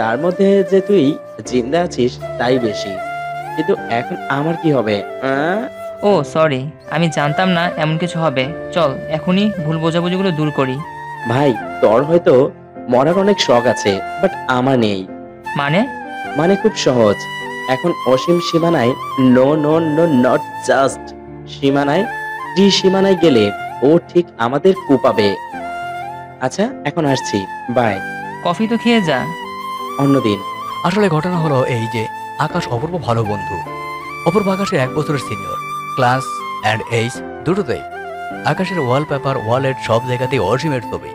তার মধ্যে যে তুই জিন্দা আছিস তাই বেশি। কিন্তু এখন আমার কি হবে? ও সরি, আমি জানতাম না এমন কিছু হবে। চল এখনই ভুল বোঝাবুঝিগুলো দূর করি। ভাই তোর হয়তো মরার অনেক শখ আছে, বাট আমার নেই। মানে খুব সহজ। এখন অসীম সীমানায় no no no not just সীমানায়, যে সীমানায় গেলে ও ঠিক আমাদের কুপাবে। আচ্ছা এখন আসছি, বাই। কফি তো খেয়ে যা। অন্যদিন। আসলে ঘটনা হলো এই যে আকাশ অপূর্ব ভালো বন্ধু। অপূর্ব আকাশের 1 বছরের সিনিয়র। ক্লাস অ্যান্ড এইজ দুটোতেই। আকাশের ওয়ালপেপার, ওয়ালেট সব জায়গাতেই অসীমের ছবি।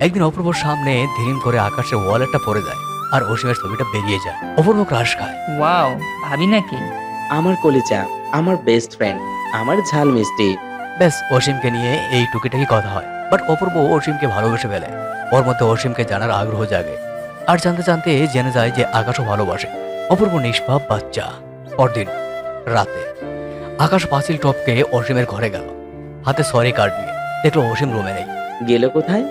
একদিন অপূর্বর সামনে ধীরিম করে আকাশের ওয়ালেটটা পড়ে যায় আর অসীমের ছবিটা বেরিয়ে যায়। অপূর্ব ক্রাশ খায়। ওয়াও, ভাবি নাকি? আমার কলিজা, আমার বেস্ট ফ্রেন্ড, আমার ঝাল মিষ্টি। ব্যাস অসীমকে নিয়ে এই টুকিটাকি কথা হয়। বাট অপূর্ব অসীমকে ভালোবেসে ফেলে। ওর মধ্যে অসীমকে জানার আগ্রহ জাগে। আর জানতে জানতে জেনে যায় যে আকাশও ভালোবাসে। অপূর্ব নিষ্পাপ বাচ্চা। পরদিন রাতে আকাশ পাঁচিল টপকে অসীমের ঘরে গেল, হাতে সরি কার্ড নিয়ে। দেখলো অসীম রুমে নেই। গেল কোথায়?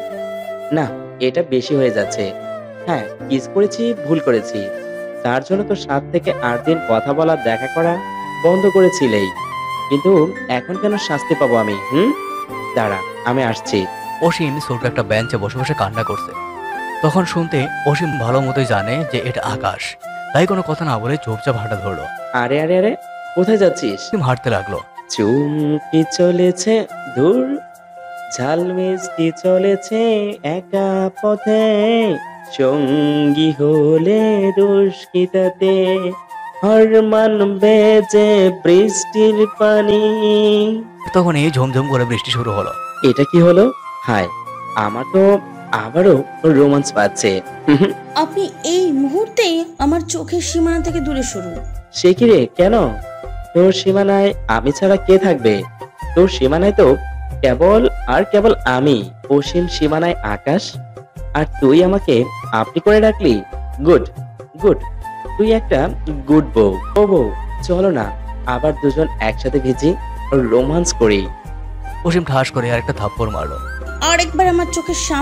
না, এটা বেশি হয়ে যাচ্ছে। হ্যাঁ, কিস করেছি, ভুল করেছি। তার জন্য তো 7 থেকে 8 দিন কথা বলা, দেখা করা বন্ধ করেছিলেই। কিন্তু এখন কেন শাস্তি পাবো আমি? দাঁড়া, আমি আসছি। অসীম ছোট একটা বেঞ্চে বসে বসে কান্না করছে। তখন শুনতে অসীম ভালো মতোই জানে যে এটা আকাশ, তাই কোনো কথা না বলে চুপচাপ হাঁটা ধরলো। আরে আরে আরে, কোথায় যাচ্ছিস? হাঁটতে লাগলো। চুমকি চলেছে দূর, ঝাল মিষ্টি চলেছে একা পথে, সঙ্গী হলে দুষ্কৃতাতে হার মানবে যে বৃষ্টির পানি। তখন এই ঝমঝম করে বৃষ্টি শুরু হলো। এটা কি হলো? হায়, আমার তো আবারও রোমান্স পাচ্ছে। আপনি এই মুহূর্তে আমার চোখের সীমানা থেকে দূরে সরুন। সে কি রে, কেন? তোর সীমানায় আমি ছাড়া কে থাকবে? তোর সীমানায় তো কেবল আর কেবল আমি। অসীম সীমানায় আকাশ, আর তুই আমাকে আপনি করে ডাকলি। গুড গুড, তুই একটা গুড বউ। ও বউ, চলো না আবার দুজন একসাথে ভিজি, রোমান্স করি। অসীম ঠাস করে আর একটা থাপ্পড় মারলো। আরেকবার আমার চোখের সামনে